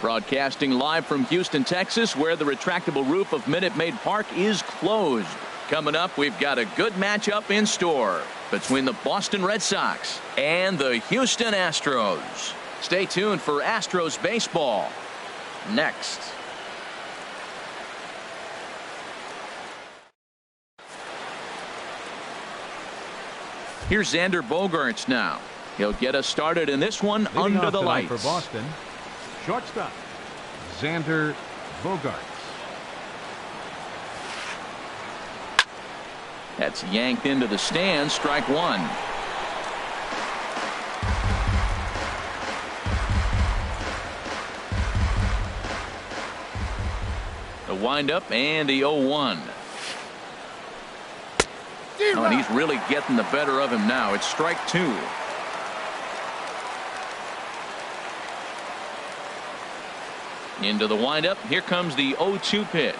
Broadcasting live from Houston, Texas, where the retractable roof of Minute Maid Park is closed. Coming up, we've got a good matchup in store between the Boston Red Sox and the Houston Astros. Stay tuned for Astros baseball next. Here's Xander Bogaerts now. He'll get us started in this one under the lights. For Boston, shortstop Xander Bogaerts. That's yanked into the stands. Strike one. The windup and the 0-1. Oh, and he's really getting the better of him now. It's strike two. Into the windup. Here comes the 0-2 pitch.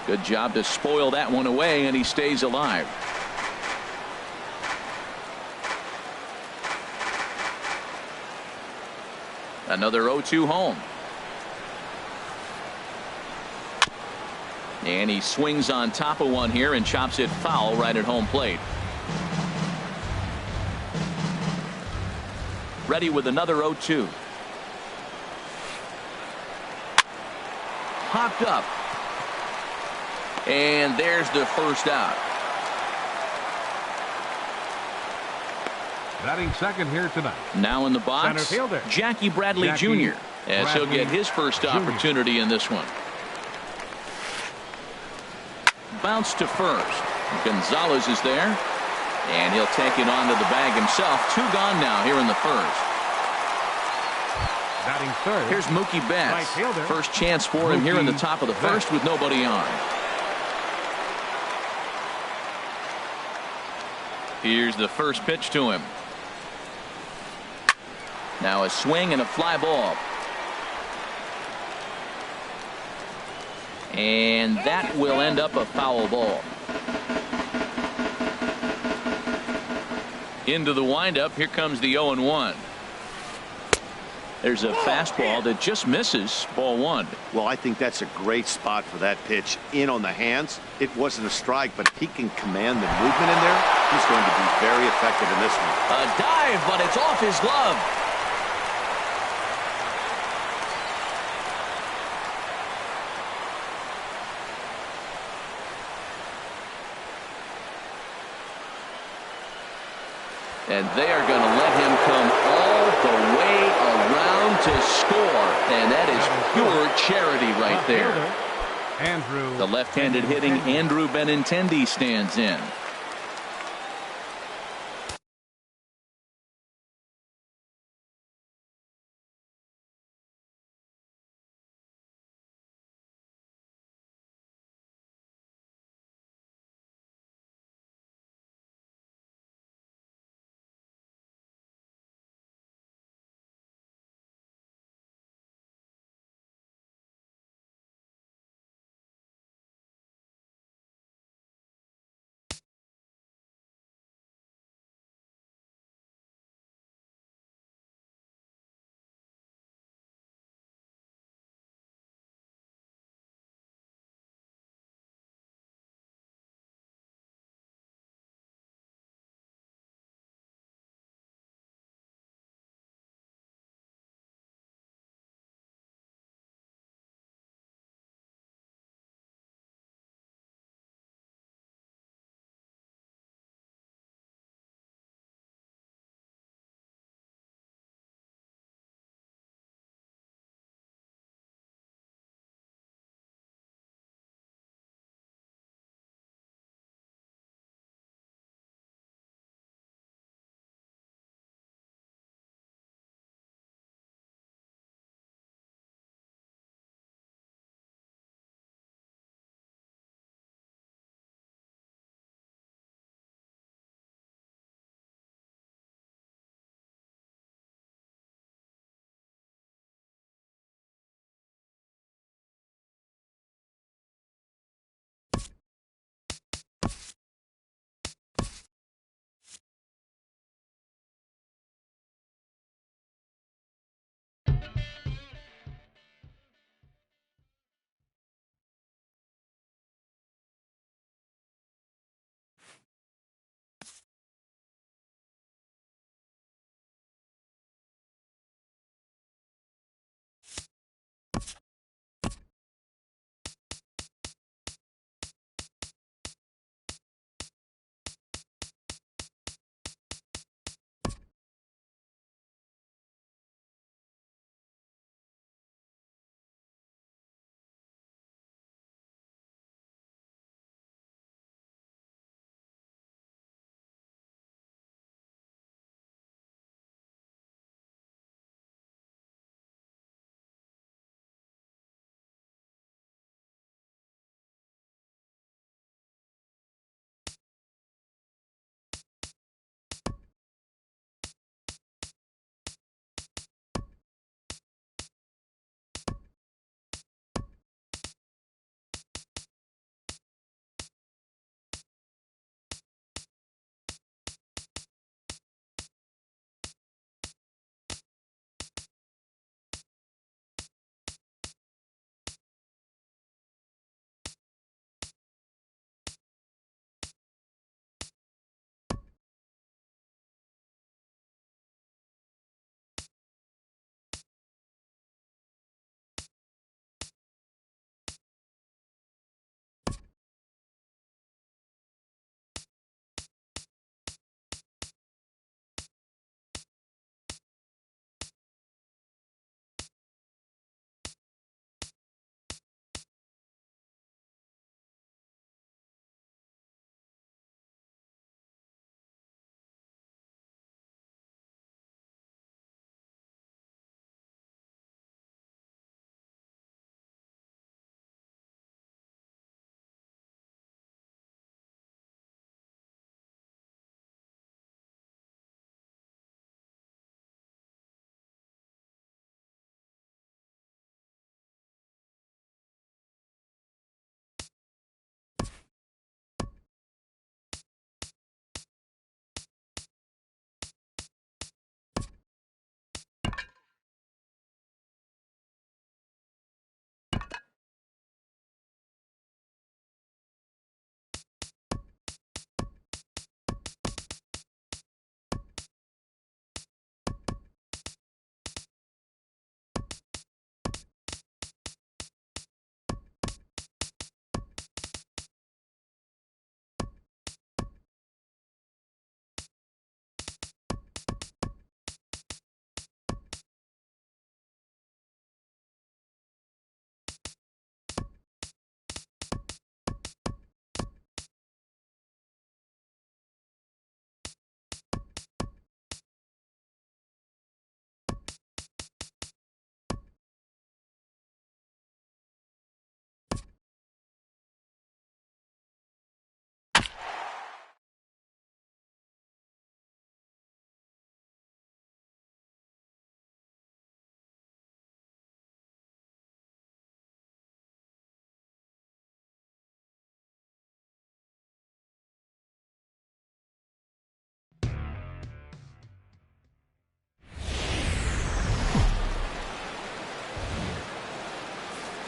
Good job to spoil that one away, and he stays alive. Another 0-2 home. And he swings on top of one here and chops it foul right at home plate. Ready with another 0-2. Popped up. And there's the first out. Batting second here tonight. Now in the box, center fielder Jackie Bradley Jr. as he'll get his first opportunity in this one. Bounce to first. Gonzalez is there, and he'll take it onto the bag himself. Two gone now here in the first. Batting third. Here's Mookie Betts. Right fielder. First chance for him here in the top of the first with nobody on. Here's the first pitch to him. Now a swing and a fly ball. And that will end up a foul ball. Into the windup. Here comes the 0-1. There's a fastball that just misses. Ball one. Well, I think that's a great spot for that pitch. In on the hands. It wasn't a strike, but if he can command the movement in there, he's going to be very effective in this one. A dive, but it's off his glove. And they are going to let him come all the way around to score. And that is pure charity right there. The left-handed hitting Andrew Benintendi stands in.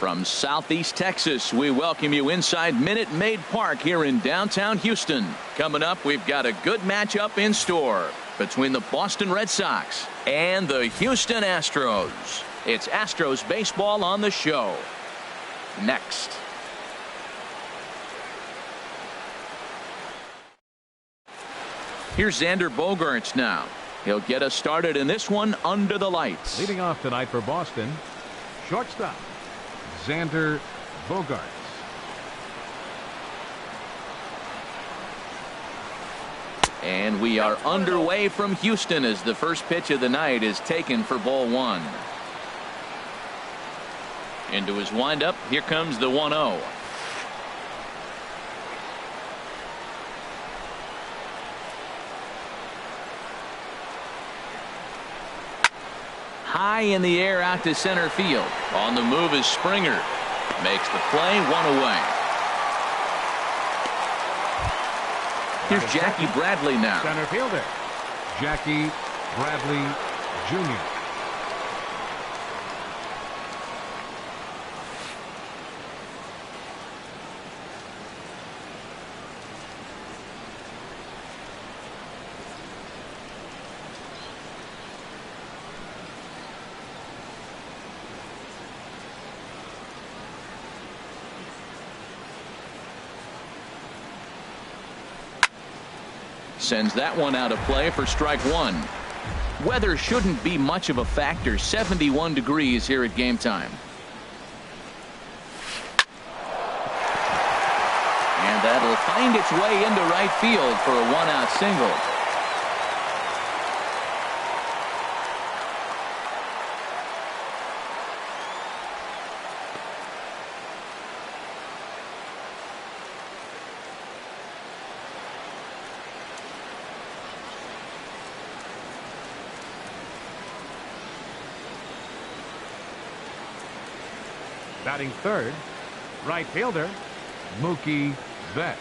From Southeast Texas, we welcome you inside Minute Maid Park here in downtown Houston. Coming up, we've got a good matchup in store between the Boston Red Sox and the Houston Astros. It's Astros baseball on the show. Next. Here's Xander Bogaerts now. He'll get us started in this one under the lights. Leading off tonight for Boston, shortstop, Xander Bogaerts. And we are underway from Houston as the first pitch of the night is taken for ball one. Into his windup, here comes the 1-0. High in the air out to center field. On the move is Springer. Makes the play, one away. Here's Jackie Bradley now. Center fielder, Jackie Bradley Jr. Sends that one out of play for strike one. Weather shouldn't be much of a factor. 71 degrees here at game time. And that'll find its way into right field for a one-out single. Batting third, right fielder, Mookie Betts.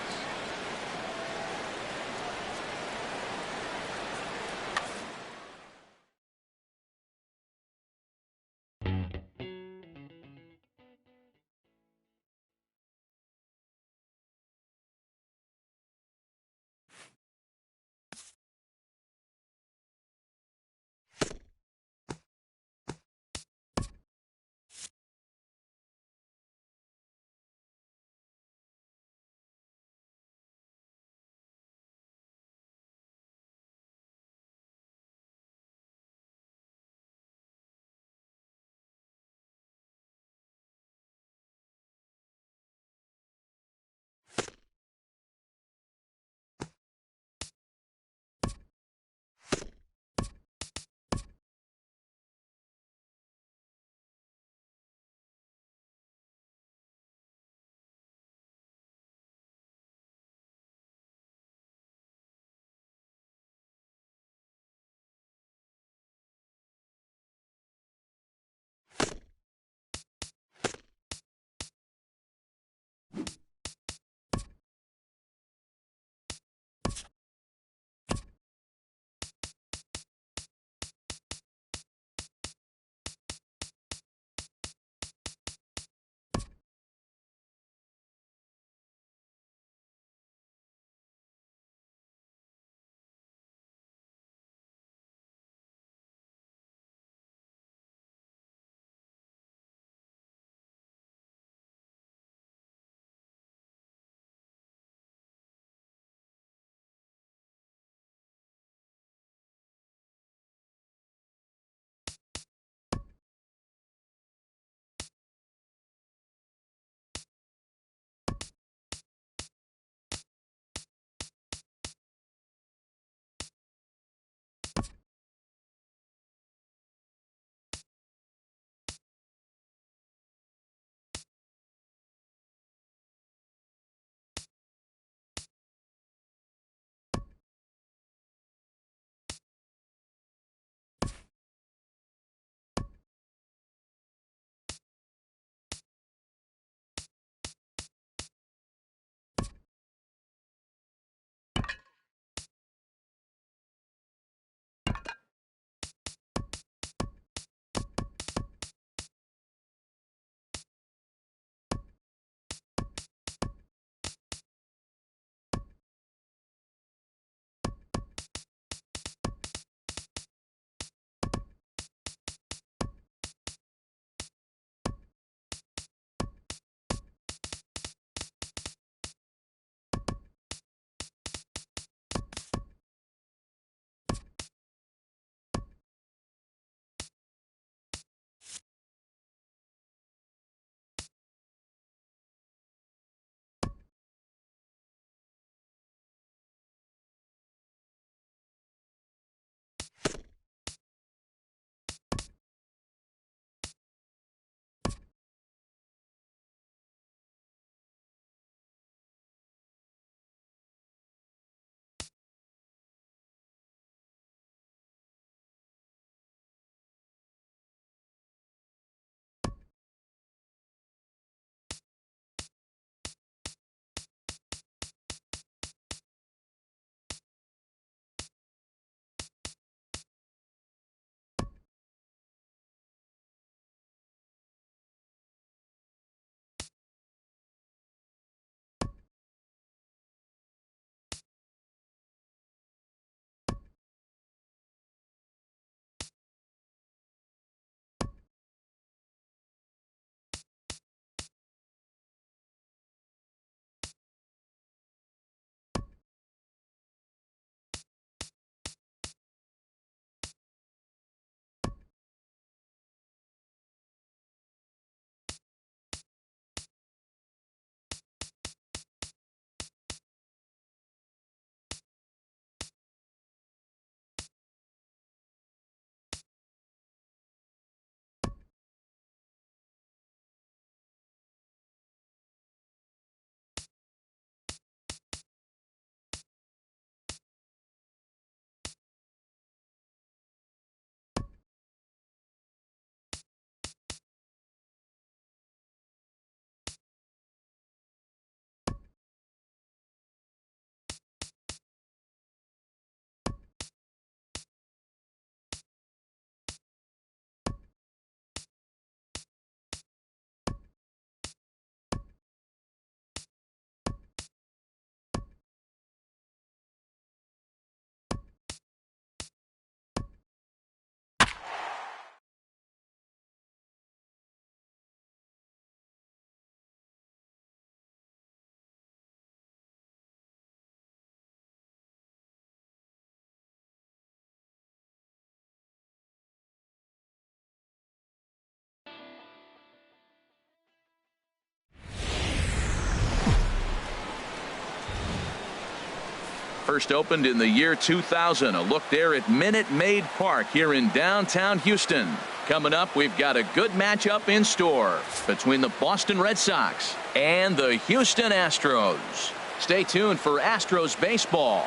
First opened in the year 2000. A look there at Minute Maid Park here in downtown Houston. Coming up, we've got a good matchup in store between the Boston Red Sox and the Houston Astros. Stay tuned for Astros baseball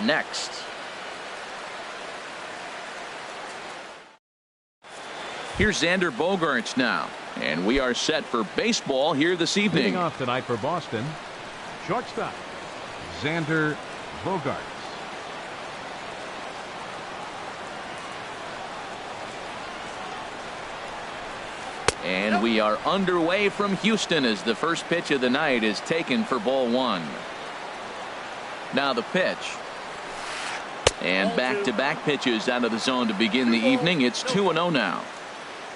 next. Here's Xander Bogaerts now, and we are set for baseball here this evening. Leading off tonight for Boston, shortstop Xander Bogaerts. And we are underway from Houston as the first pitch of the night is taken for ball one. Now the pitch. And back-to-back pitches out of the zone to begin the evening. It's 2-0 now.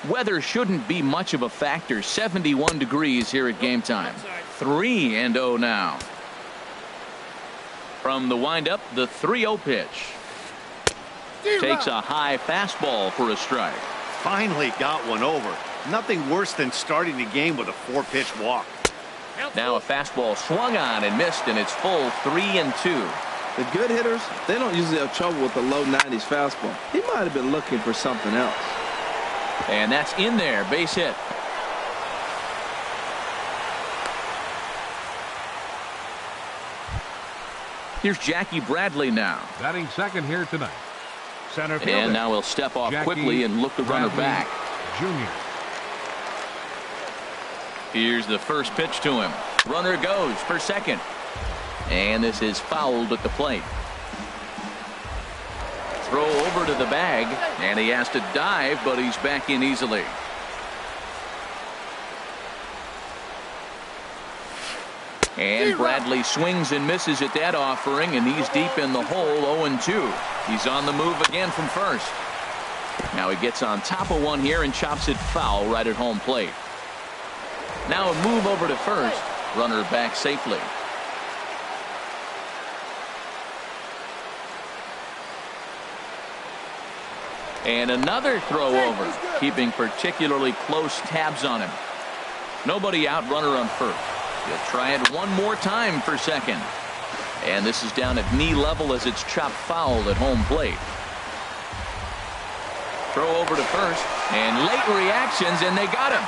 Weather shouldn't be much of a factor. 71 degrees here at game time. 3-0 now. From the windup, the 3-0 pitch. Takes a high fastball for a strike. Finally got one over. Nothing worse than starting the game with a 4-pitch walk. Now a fastball swung on and missed, and it's full 3-2. The good hitters, they don't usually have trouble with the low 90s fastball. He might have been looking for something else. And that's in there, base hit. Here's Jackie Bradley now. Batting second here tonight. Center fielder. And now he'll step off Jackie quickly and look the runner Bradley back. Jr. Here's the first pitch to him. Runner goes for second. And this is fouled at the plate. Throw over to the bag, and he has to dive, but he's back in easily. And Bradley swings and misses at that offering, and he's deep in the hole, 0-2. He's on the move again from first. Now he gets on top of one here and chops it foul right at home plate. Now a move over to first. Runner back safely. And another throw over, keeping particularly close tabs on him. Nobody out, runner on first. He'll try it one more time for second. And this is down at knee level as it's chopped foul at home plate. Throw over to first, and late reactions, and they got him.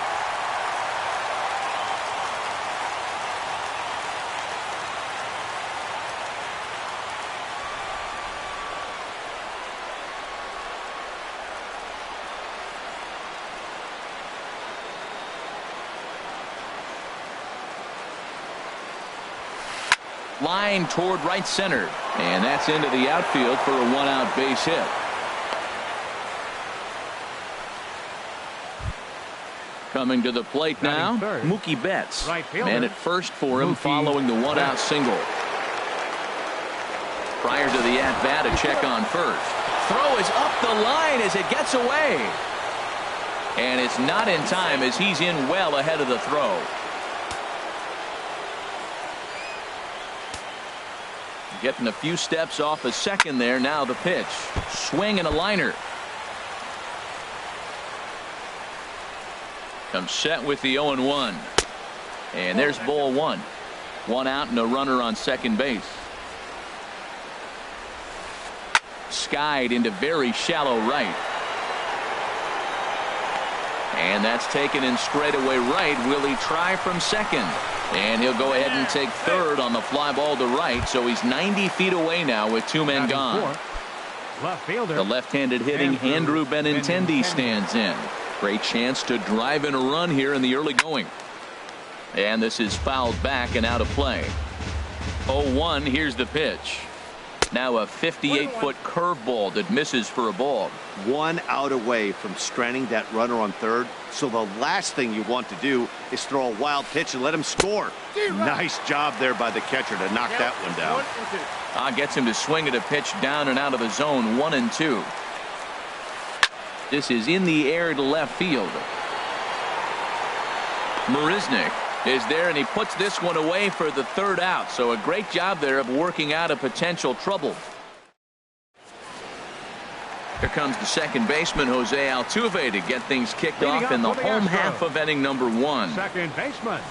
Line toward right center, and that's into the outfield for a one-out base hit. Coming to the plate now, Mookie Betts. Man at first for him following the one-out single. Prior to the at-bat, a check on first. Throw is up the line as it gets away. And it's not in time as he's in well ahead of the throw. Getting a few steps off a second there. Now the pitch. Swing and a liner. Comes set with the 0-1. And there's ball one. One out and a runner on second base. Skied into very shallow right. And that's taken in straightaway right. Will he try from second? And he'll go ahead and take third on the fly ball to right. So he's 90 feet away now with two men gone. The left-handed hitting Andrew Benintendi stands in. Great chance to drive in a run here in the early going. And this is fouled back and out of play. 0-1. Here's the pitch. Now a 58-foot curveball that misses for a ball. One out away from stranding that runner on third. So the last thing you want to do is throw a wild pitch and let him score. Nice job there by the catcher to knock that one down. Gets him to swing at a pitch down and out of the zone. 1-2. This is in the air to left field. Marisnick is there, and he puts this one away for the third out. So a great job there of working out a potential trouble. Here comes the second baseman, Jose Altuve, to get things kicked off in the home half of inning number one. Second baseman,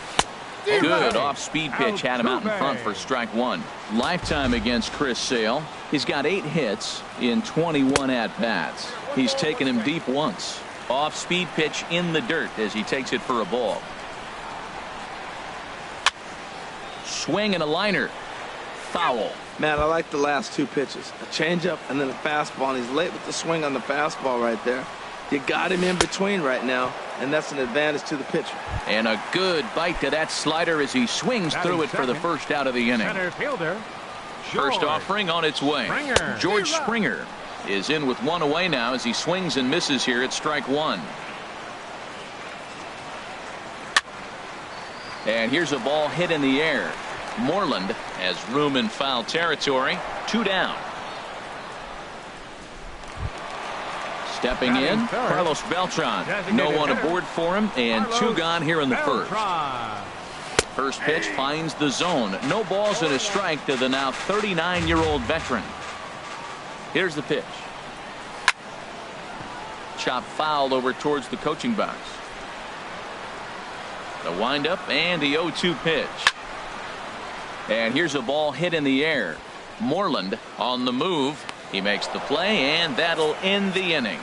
Good off-speed pitch had him out in front for strike one. Lifetime against Chris Sale. He's got 8 hits in 21 at-bats. He's taken him deep once. Off-speed pitch in the dirt as he takes it for a ball. Swing and a liner. Foul. Man, I like the last 2 pitches. A changeup and then a fastball, and he's late with the swing on the fastball right there. You got him in between right now, and that's an advantage to the pitcher. And a good bite to that slider as he swings through it for the first out of the inning. Center fielder, First offering on its way. Springer. George Springer is in with 1 away now as he swings and misses here at strike 1. And here's a ball hit in the air. Moreland has room in foul territory. 2 down. Stepping in, Carlos Beltran. No one aboard for him, and 2 gone here in the first. First pitch finds the zone. No balls and a strike to the now 39-year-old veteran. Here's the pitch. Chop foul over towards the coaching box. The windup and the 0-2 pitch. And here's a ball hit in the air. Moreland on the move. He makes the play, and that'll end the inning.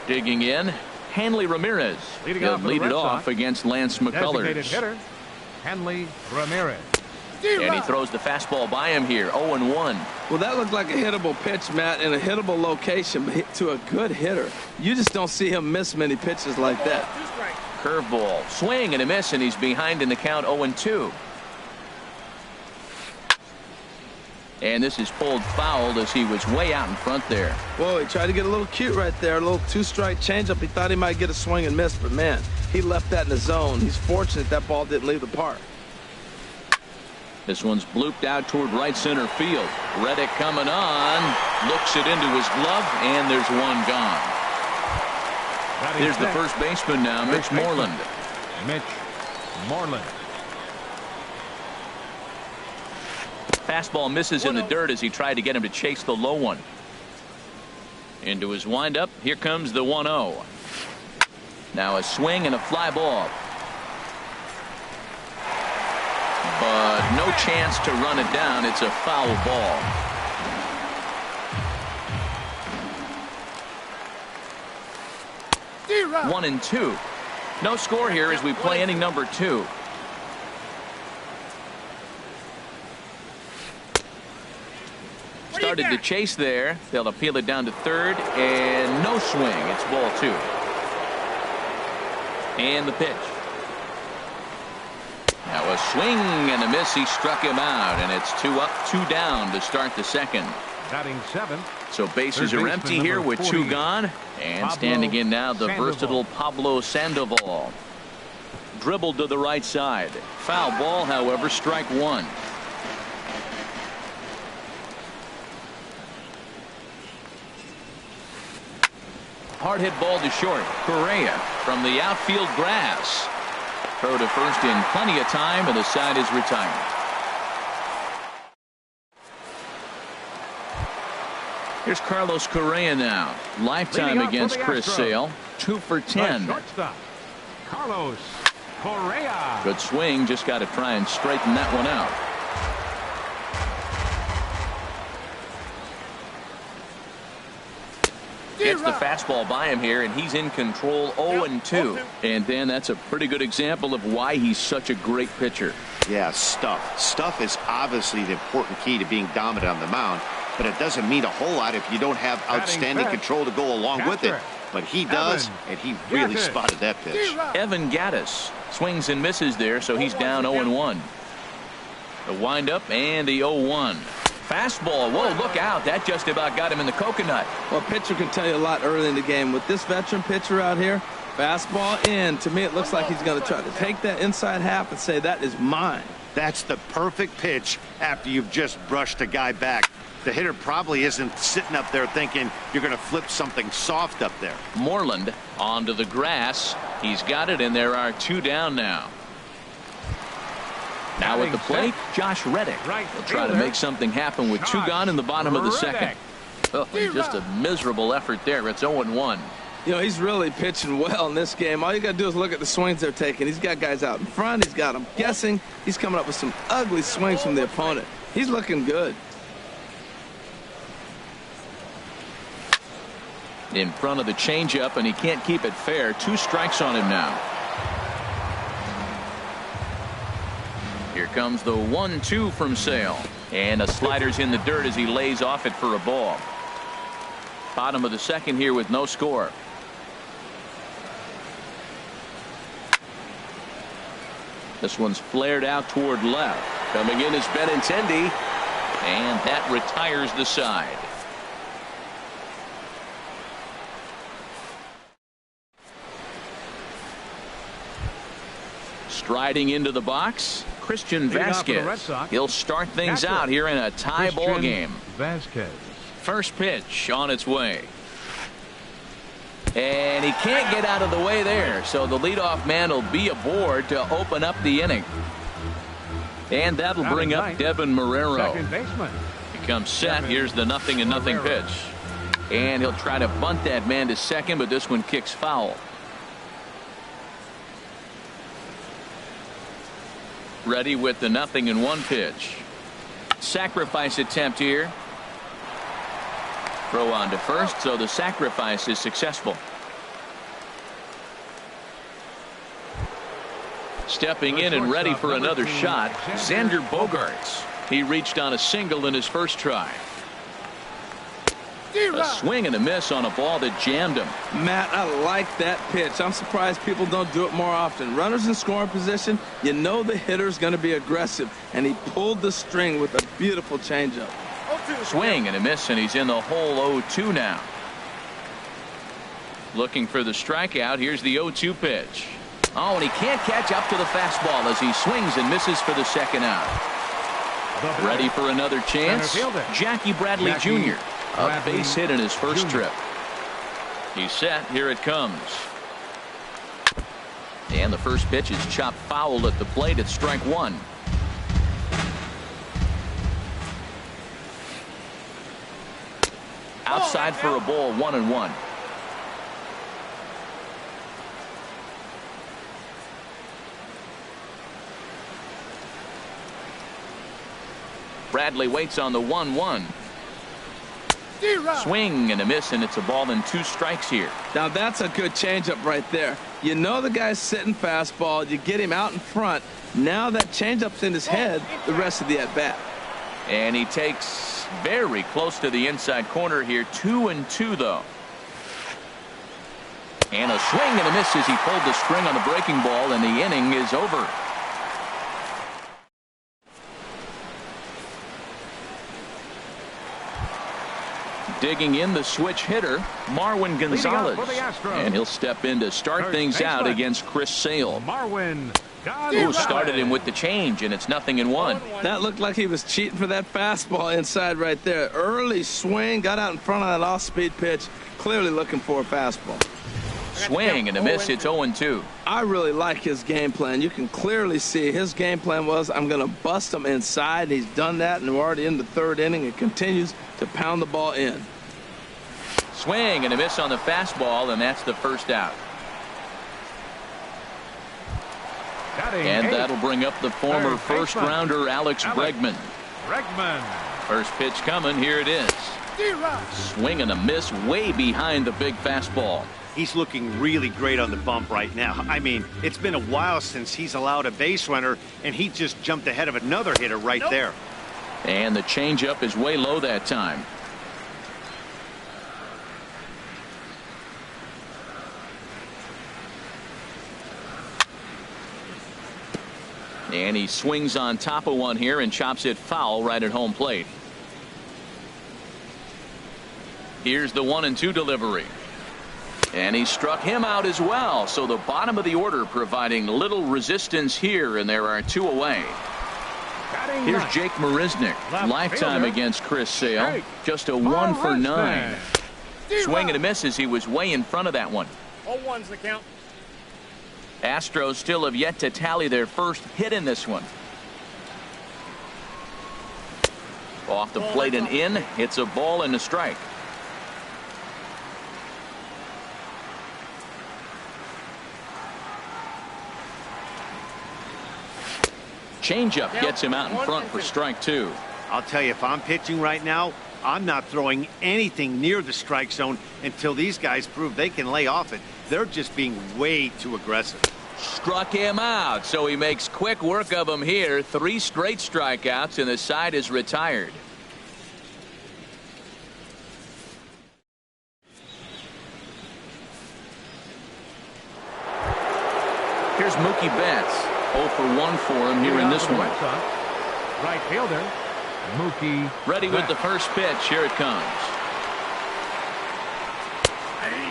Digging in, Hanley Ramirez. He'll lead it off against Lance McCullers. Designated hitter, Hanley Ramirez. And he throws the fastball by him here, 0-1. Well, that looked like a hittable pitch, Matt, in a hittable location, but hit to a good hitter. You just don't see him miss many pitches like that. Curveball, swing and a miss, and he's behind in the count, 0-2. And this is pulled fouled as he was way out in front there. Whoa, he tried to get a little cute right there. A little 2-strike changeup. He thought he might get a swing and miss, but man, he left that in the zone. He's fortunate that ball didn't leave the park. This one's blooped out toward right center field. Reddick coming on, looks it into his glove, and there's 1 gone. Here's the first baseman now, Mitch Moreland. Mitch Moreland. Fastball misses in the dirt as he tried to get him to chase the low one. Into his windup. Here comes the 1-0. Now a swing and a fly ball. But no chance to run it down. It's a foul ball. One and 2. No score here as we play inning number 2. Started to chase there. They'll appeal it down to third, and no swing. It's ball 2. And the pitch. Now a swing and a miss. He struck him out, and it's 2 up, 2 down to start the second. Batting 7. So bases are empty here with 2 gone. And standing in now the versatile Pablo Sandoval. Dribbled to the right side. Foul ball, however, strike 1. Hard hit ball to short. Correa from the outfield grass. Throw to first in plenty of time, and the side is retired. Here's Carlos Correa now. Lifetime against Chris Sale. 2 for 10. Shortstop, Carlos Correa. Good swing. Just got to try and straighten that one out. Gets the fastball by him here, and he's in control, 0-2. And then that's a pretty good example of why he's such a great pitcher. Yeah, stuff. Stuff is obviously the important key to being dominant on the mound, but it doesn't mean a whole lot if you don't have outstanding control to go along with it. But he does, and he really spotted that pitch. Evan Gattis swings and misses there, so he's down 0-1. The windup and the 0-1. Fastball. Whoa, look out. That just about got him in the coconut. Well, a pitcher can tell you a lot early in the game. With this veteran pitcher out here, fastball in. To me, it looks like he's going to try to take that inside half and say, that is mine. That's the perfect pitch after you've just brushed a guy back. The hitter probably isn't sitting up there thinking you're going to flip something soft up there. Moreland onto the grass. He's got it, and there are 2 down now. Now at the plate, Josh Reddick. He'll try to make something happen with 2 gone in the bottom of the second. Oh, just a miserable effort there. It's 0-1. You know, he's really pitching well in this game. All you got to do is look at the swings they're taking. He's got guys out in front. He's got them guessing. He's coming up with some ugly swings from the opponent. He's looking good. In front of the changeup, and he can't keep it fair. 2 strikes on him now. Here comes the 1-2 from Sale. And a slider's in the dirt as he lays off it for a ball. Bottom of the second here with no score. This one's flared out toward left. Coming in is Benintendi. And that retires the side. Striding into the box, Christian Vasquez. He'll start things out here in a tie ball game. Vasquez. First pitch on its way. And he can't get out of the way there, so the leadoff man will be aboard to open up the inning. And that'll bring up Devin Marrero. Second baseman. He comes set. Here's the 0-0 pitch. And he'll try to bunt that man to second, but this one kicks foul. Ready with the 0-1 pitch. Sacrifice attempt here. Throw on to first, so the sacrifice is successful. Stepping in and ready for another shot, Xander Bogaerts. He reached on a single in his first try. A swing and a miss on a ball that jammed him. Matt, I like that pitch. I'm surprised people don't do it more often. Runners in scoring position, you know the hitter's going to be aggressive, and he pulled the string with a beautiful changeup. Swing and a miss, and he's in the hole 0-2 now. Looking for the strikeout. Here's the 0-2 pitch. Oh, and he can't catch up to the fastball as he swings and misses for the second out. Ready for another chance? Jackie Bradley Jr. A base hit in his first trip. He's set. Here it comes. And the first pitch is chopped foul at the plate at strike 1. Outside for a ball, 1-1. Bradley waits on the 1-1. Swing and a miss, and it's a ball and 2 strikes here. Now that's a good changeup right there. You know the guy's sitting fastball. You get him out in front. Now that changeup's in his head the rest of the at-bat. And he takes very close to the inside corner here. 2-2 though. And a swing and a miss as he pulled the string on the breaking ball, and the inning is over. Digging in the switch hitter, Marwin Gonzalez. And he'll step in to start things out against Chris Sale. Marwin Who started him with the change, and it's 0-1. That looked like he was cheating for that fastball inside right there. Early swing, got out in front of that off-speed pitch, clearly looking for a fastball. Swing and a miss. It's 0-2. I really like his game plan. You can clearly see his game plan was, I'm going to bust him inside. He's done that, and we're already in the 3rd inning. It continues to pound the ball in. Swing and a miss on the fastball, and that's the first out. And that'll bring up the former first-rounder Alex Bregman. First pitch coming. Here it is. Swing and a miss way behind the big fastball. He's looking really great on the bump right now. I mean, it's been a while since he's allowed a base runner, and he just jumped ahead of another hitter right there. And the changeup is way low that time. And he swings on top of one here and chops it foul right at home plate. Here's the 1-2 delivery. And he struck him out as well. So the bottom of the order providing little resistance here, and there are 2 away. Here's Jake Marisnick. Lifetime against Chris Sale. Just a 1 for 9. Swing and a miss as he was way in front of that one. 0-1's the count. Astros still have yet to tally their first hit in this one. Off the plate and in. It's a ball and a strike. Changeup gets him out in front for strike 2. I'll tell you, if I'm pitching right now, I'm not throwing anything near the strike zone until these guys prove they can lay off it. They're just being way too aggressive. Struck him out, so he makes quick work of him here. 3 straight strikeouts, and the side is retired. Here's Mookie Betts. 0 for 1 for him here in this one. Right fielder, Mookie. Ready with the first pitch. Here it comes.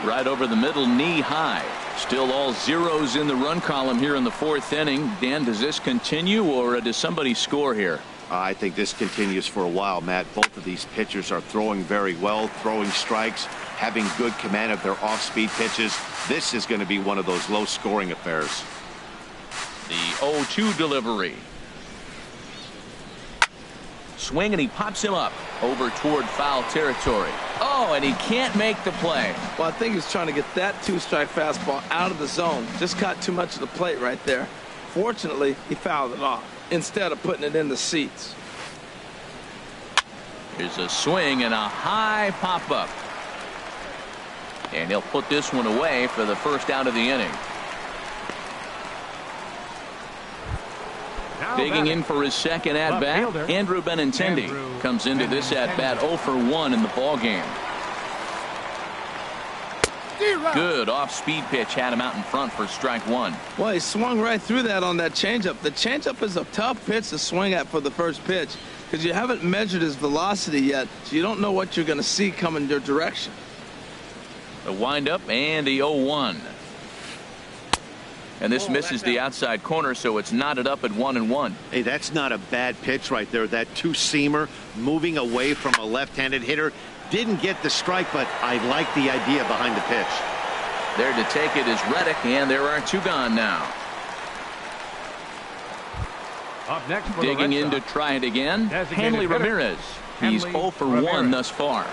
Right over the middle, knee high. Still all zeros in the run column here in the 4th inning. Dan, does this continue, or does somebody score here? I think this continues for a while, Matt. Both of these pitchers are throwing very well, throwing strikes, having good command of their off-speed pitches. This is going to be one of those low-scoring affairs. The 0-2 delivery. Swing, and he pops him up over toward foul territory. Oh, and he can't make the play. Well, I think he's trying to get that 2-strike fastball out of the zone. Just caught too much of the plate right there. Fortunately, he fouled it off instead of putting it in the seats. Here's a swing and a high pop-up. And he'll put this one away for the first out of the inning. Digging in for his second at-bat, Andrew Benintendi comes into this at-bat 0 for 1 in the ballgame. Good off-speed pitch had him out in front for strike 1. Well, he swung right through that on that changeup. The changeup is a tough pitch to swing at for the first pitch because you haven't measured his velocity yet, so you don't know what you're going to see coming your direction. The windup and the 0-1. And this misses the outside corner, so it's knotted up at 1-1. Hey, that's not a bad pitch right there. That two-seamer moving away from a left-handed hitter. Didn't get the strike, but I like the idea behind the pitch. There to take it is Reddick, and there are 2 gone now. Up next for digging the in to try it again, Hanley Ramirez. He's 0 for 1 thus far.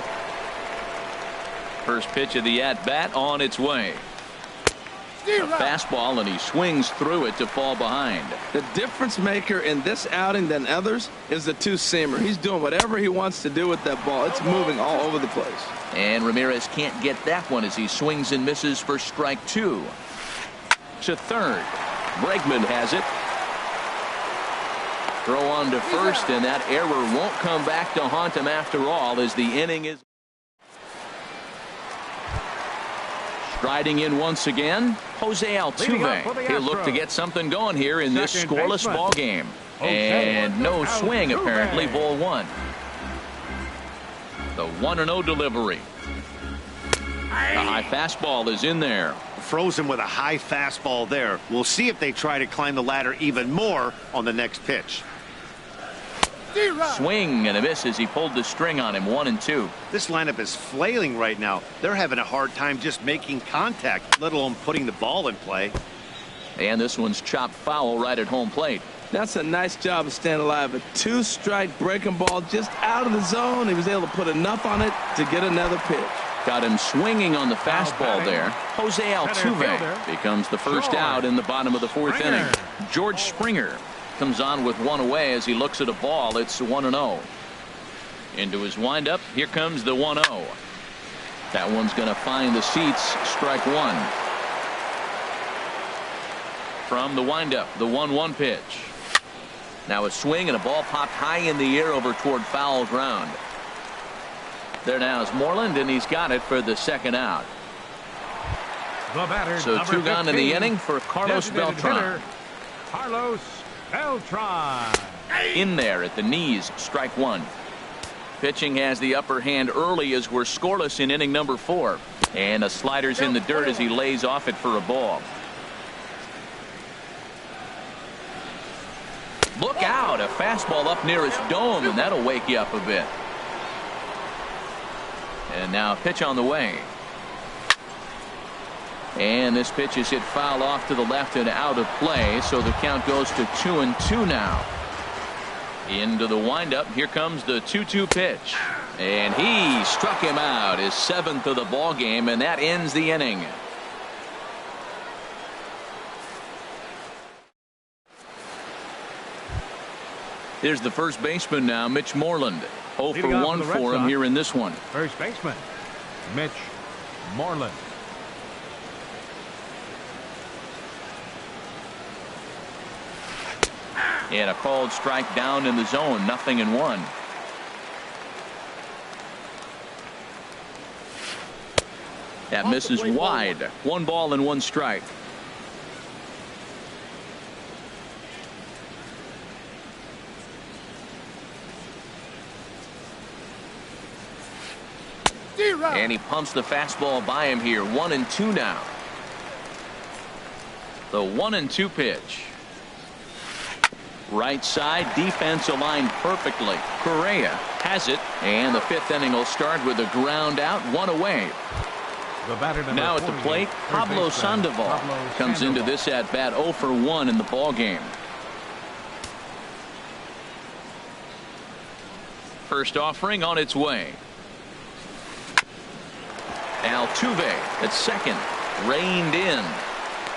First pitch of the at-bat on its way. A fastball, and he swings through it to fall behind. The difference maker in this outing than others is the two-seamer. He's doing whatever he wants to do with that ball. It's moving all over the place. And Ramirez can't get that one as he swings and misses for strike 2. To third. Bregman has it. Throw on to first, and that error won't come back to haunt him after all as the inning is. Striding in once again, Jose Altuve. He'll look to get something going here in this scoreless ball game. And no swing, apparently, ball 1. The 1-0 delivery. The high fastball is in there. Frozen with a high fastball there. We'll see if they try to climb the ladder even more on the next pitch. Swing and a miss as he pulled the string on him. 1-2. This lineup is flailing right now. They're having a hard time just making contact, let alone putting the ball in play. And this one's chopped foul right at home plate. That's a nice job of staying alive. A 2-strike breaking ball just out of the zone. He was able to put enough on it to get another pitch. Got him swinging on the fastball there. Jose Altuve becomes the first out in the bottom of the 4th inning. George Springer comes on with one away as he looks at a ball. It's 1-0. Into his windup. Here comes the 1-0. That one's going to find the seats. Strike 1. From the windup, the 1-1 pitch. Now a swing and a ball popped high in the air over toward foul ground. There now is Moreland, and he's got it for the second out. So 2 gone in the inning for Carlos Beltran. Carlos Beltran. In there at the knees, strike 1. Pitching has the upper hand early as we're scoreless in inning number 4. And a slider's in the dirt as he lays off it for a ball. Look out, a fastball up near his dome, and that'll wake you up a bit. And now a pitch on the way. And this pitch is hit foul off to the left and out of play, so the count goes to 2-2 now. Into the windup. Here comes the 2-2 pitch. And he struck him out, his 7th of the ball game, and that ends the inning. Here's the first baseman now, Mitch Moreland. 0 for 1 for him here in this one. First baseman, Mitch Moreland. And a called strike down in the zone, 0-1. That misses wide. 1 ball and 1 strike. And he pumps the fastball by him here. 1-2 now. The 1-2 pitch. Right side, defense aligned perfectly. Correa has it, and the 5th inning will start with a ground out, 1 away. Now at the plate, Pablo Sandoval comes into this at bat 0 for 1 in the ball game. First offering on its way. Altuve at second, reined in.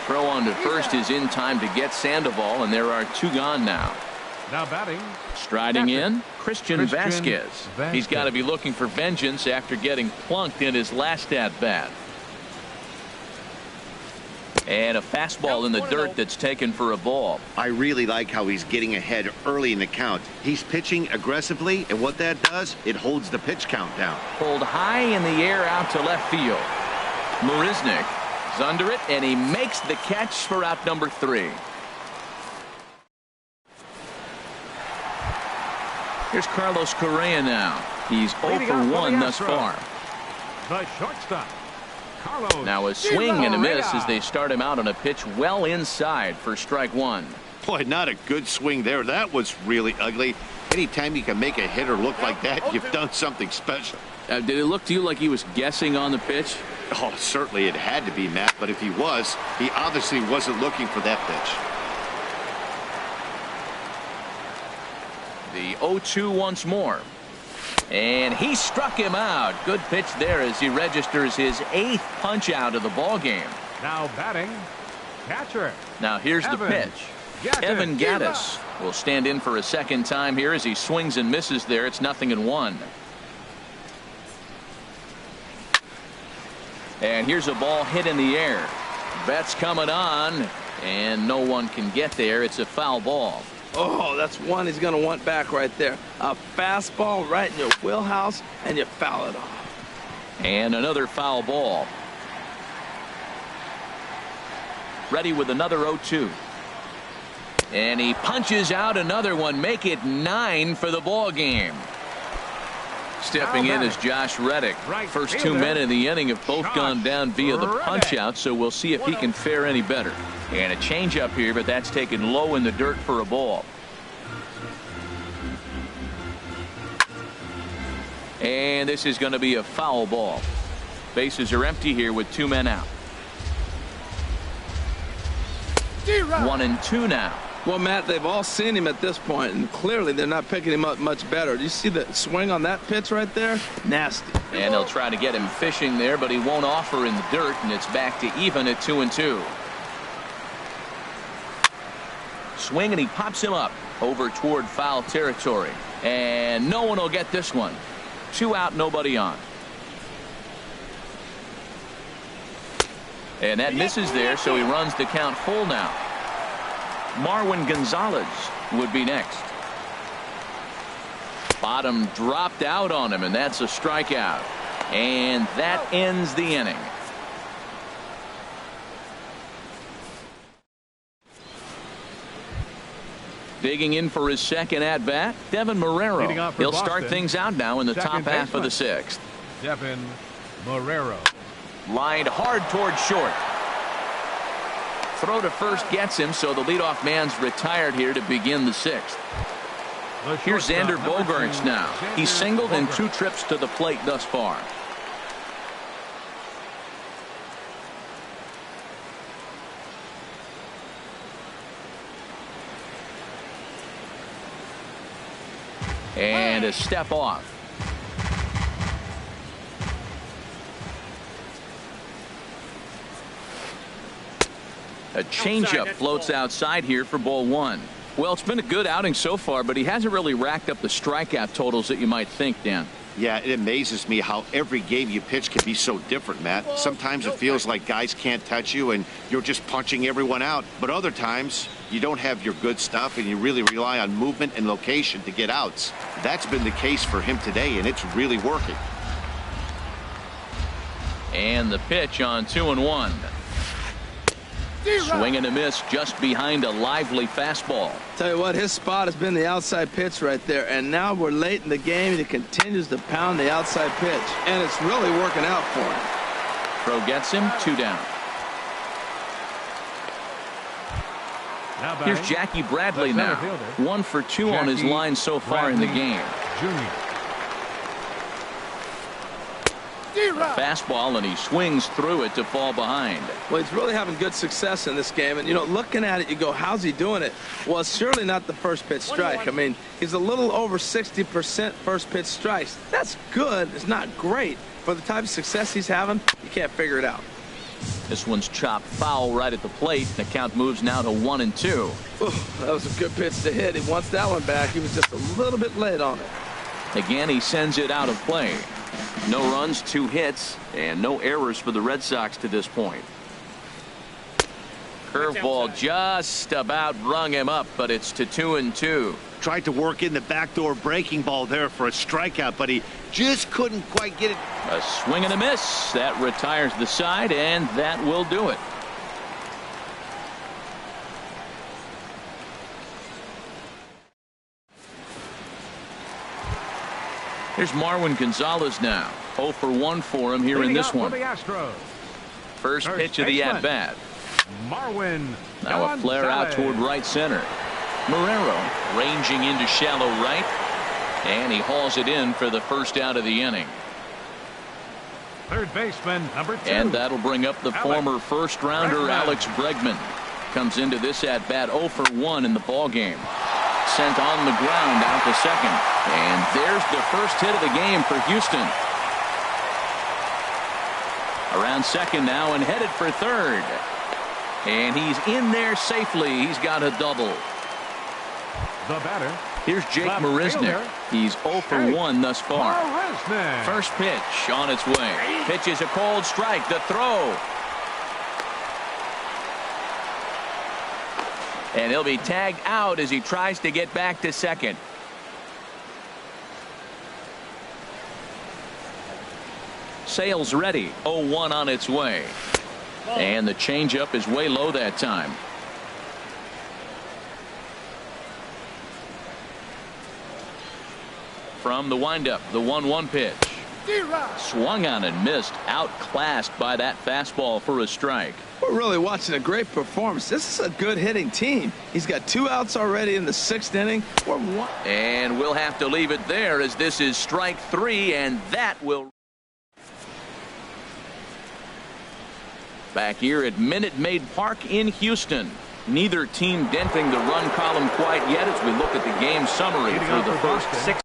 Throw on to first is in time to get Sandoval, and there are 2 gone now. Now batting. Striding in, Christian Vasquez. He's got to be looking for vengeance after getting plunked in his last at bat. And a fastball in the dirt that's taken for a ball. I really like how he's getting ahead early in the count. He's pitching aggressively, and what that does, it holds the pitch count down. Pulled high in the air out to left field. Marisnick is under it, and he makes the catch for out number 3. Here's Carlos Correa now. He's 0 for 1 thus far. The shortstop, Carlos. Now a swing and a miss as they start him out on a pitch well inside for strike 1. Boy, not a good swing there. That was really ugly. Anytime you can make a hitter look like that, you've done something special. Did it look to you like he was guessing on the pitch? Oh, certainly it had to be, Matt, but if he was, he obviously wasn't looking for that pitch. The 0-2 once more. And he struck him out. Good pitch there as he registers his 8th punch out of the ball game. Now batting, catcher. Now here's the pitch. Evan Gattis will stand in for a second time here as he swings and misses there. It's 0-1. And here's a ball hit in the air. Betts coming on, and no one can get there. It's a foul ball. Oh, that's one he's going to want back right there. A fastball right in your wheelhouse, and you foul it off. And another foul ball. Ready with another 0-2. And he punches out another one. Make it 9 for the ball game. Stepping in is Josh Reddick. First 2 men in the inning have both gone down via the punch out, so we'll see if he can fare any better. And a changeup here, but that's taken low in the dirt for a ball. And this is going to be a foul ball. Bases are empty here with 2 men out. 1-2 now. Well, Matt, they've all seen him at this point, and clearly they're not picking him up much better. Do you see the swing on that pitch right there? Nasty. And they'll try to get him fishing there, but he won't offer in the dirt, and it's back to even at 2-2. Swing, and he pops him up over toward foul territory. And no one will get this one. 2 out, nobody on. And that misses there, so he runs the count full now. Marwin Gonzalez would be next. Bottom dropped out on him, and that's a strikeout. And that ends the inning. Digging in for his second at-bat, Devin Marrero. He'll start things out now in the top half of the 6th. Devin Marrero. Lined hard toward short. Throw to first gets him, so the leadoff man's retired here to begin the 6th. Here's Xander Bogaerts now. He's singled in 2 trips to the plate thus far. And a step off. A changeup floats outside here for ball one. Well, it's been a good outing so far, but he hasn't really racked up the strikeout totals that you might think, Dan. Yeah, it amazes me how every game you pitch can be so different, Matt. Sometimes it feels like guys can't touch you and you're just punching everyone out. But other times, you don't have your good stuff and you really rely on movement and location to get outs. That's been the case for him today, and it's really working. And the pitch on 2-1. Swing and a miss just behind a lively fastball. Tell you what, his spot has been the outside pitch right there, and now we're late in the game and he continues to pound the outside pitch, and it's really working out for him. Throw gets him, 2 down. Here's Jackie Bradley now. 1 for 2 on his line so far in the game. Jr. Fastball, and he swings through it to fall behind. Well, he's really having good success in this game, and you know, looking at it, you go, how's he doing it? Well, it's surely not the first pitch strike. I mean, he's a little over 60% first pitch strikes. That's good. It's not great. For the type of success he's having, you can't figure it out. This one's chopped foul right at the plate. The count moves now to 1-2. Ooh, that was a good pitch to hit. He wants that one back. He was just a little bit late on it. Again, he sends it out of play. No runs, 2 hits, and no errors for the Red Sox to this point. Curveball just about rung him up, but it's to 2-2. Tried to work in the backdoor breaking ball there for a strikeout, but he just couldn't quite get it. A swing and a miss. That retires the side, and that will do it. Here's Marwin Gonzalez now. 0 for 1 for him here in this one. First pitch of the at-bat. Marwin. Now a flare out toward right center. Marrero ranging into shallow right, and he hauls it in for the first out of the inning. Third baseman, number 2. And that'll bring up the former first-rounder Alex Bregman. Comes into this at-bat 0 for 1 in the ballgame. Sent on the ground out to second. And there's the first hit of the game for Houston. Around second now and headed for third. And he's in there safely. He's got a double. The batter. Here's Jake Marisnick. He's 0 for 1 thus far. Marisnick. First pitch on its way. Pitch is a cold strike. The throw. And he'll be tagged out as he tries to get back to second. Sales ready. 0-1 on its way. And the changeup is way low that time. From the windup, the 1-1 pitch. Swung on and missed. Outclassed by that fastball for a strike. We're really watching a great performance. This is a good hitting team. He's got 2 outs already in the 6th inning. And we'll have to leave it there as this is strike 3, and that will. Back here at Minute Maid Park in Houston. Neither team denting the run column quite yet as we look at the game summary through the first 6.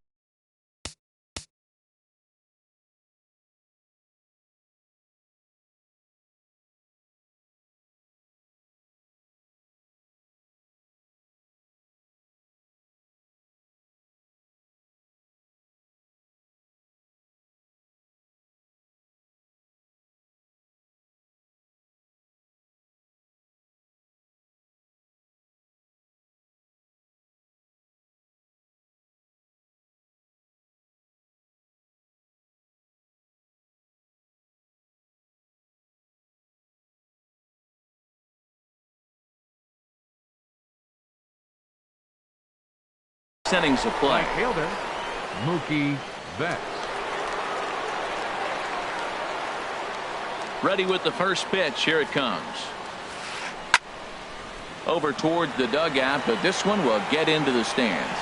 Innings of play. Fielder, Mookie Betts. Ready with the first pitch. Here it comes. Over towards the dugout, but this one will get into the stands.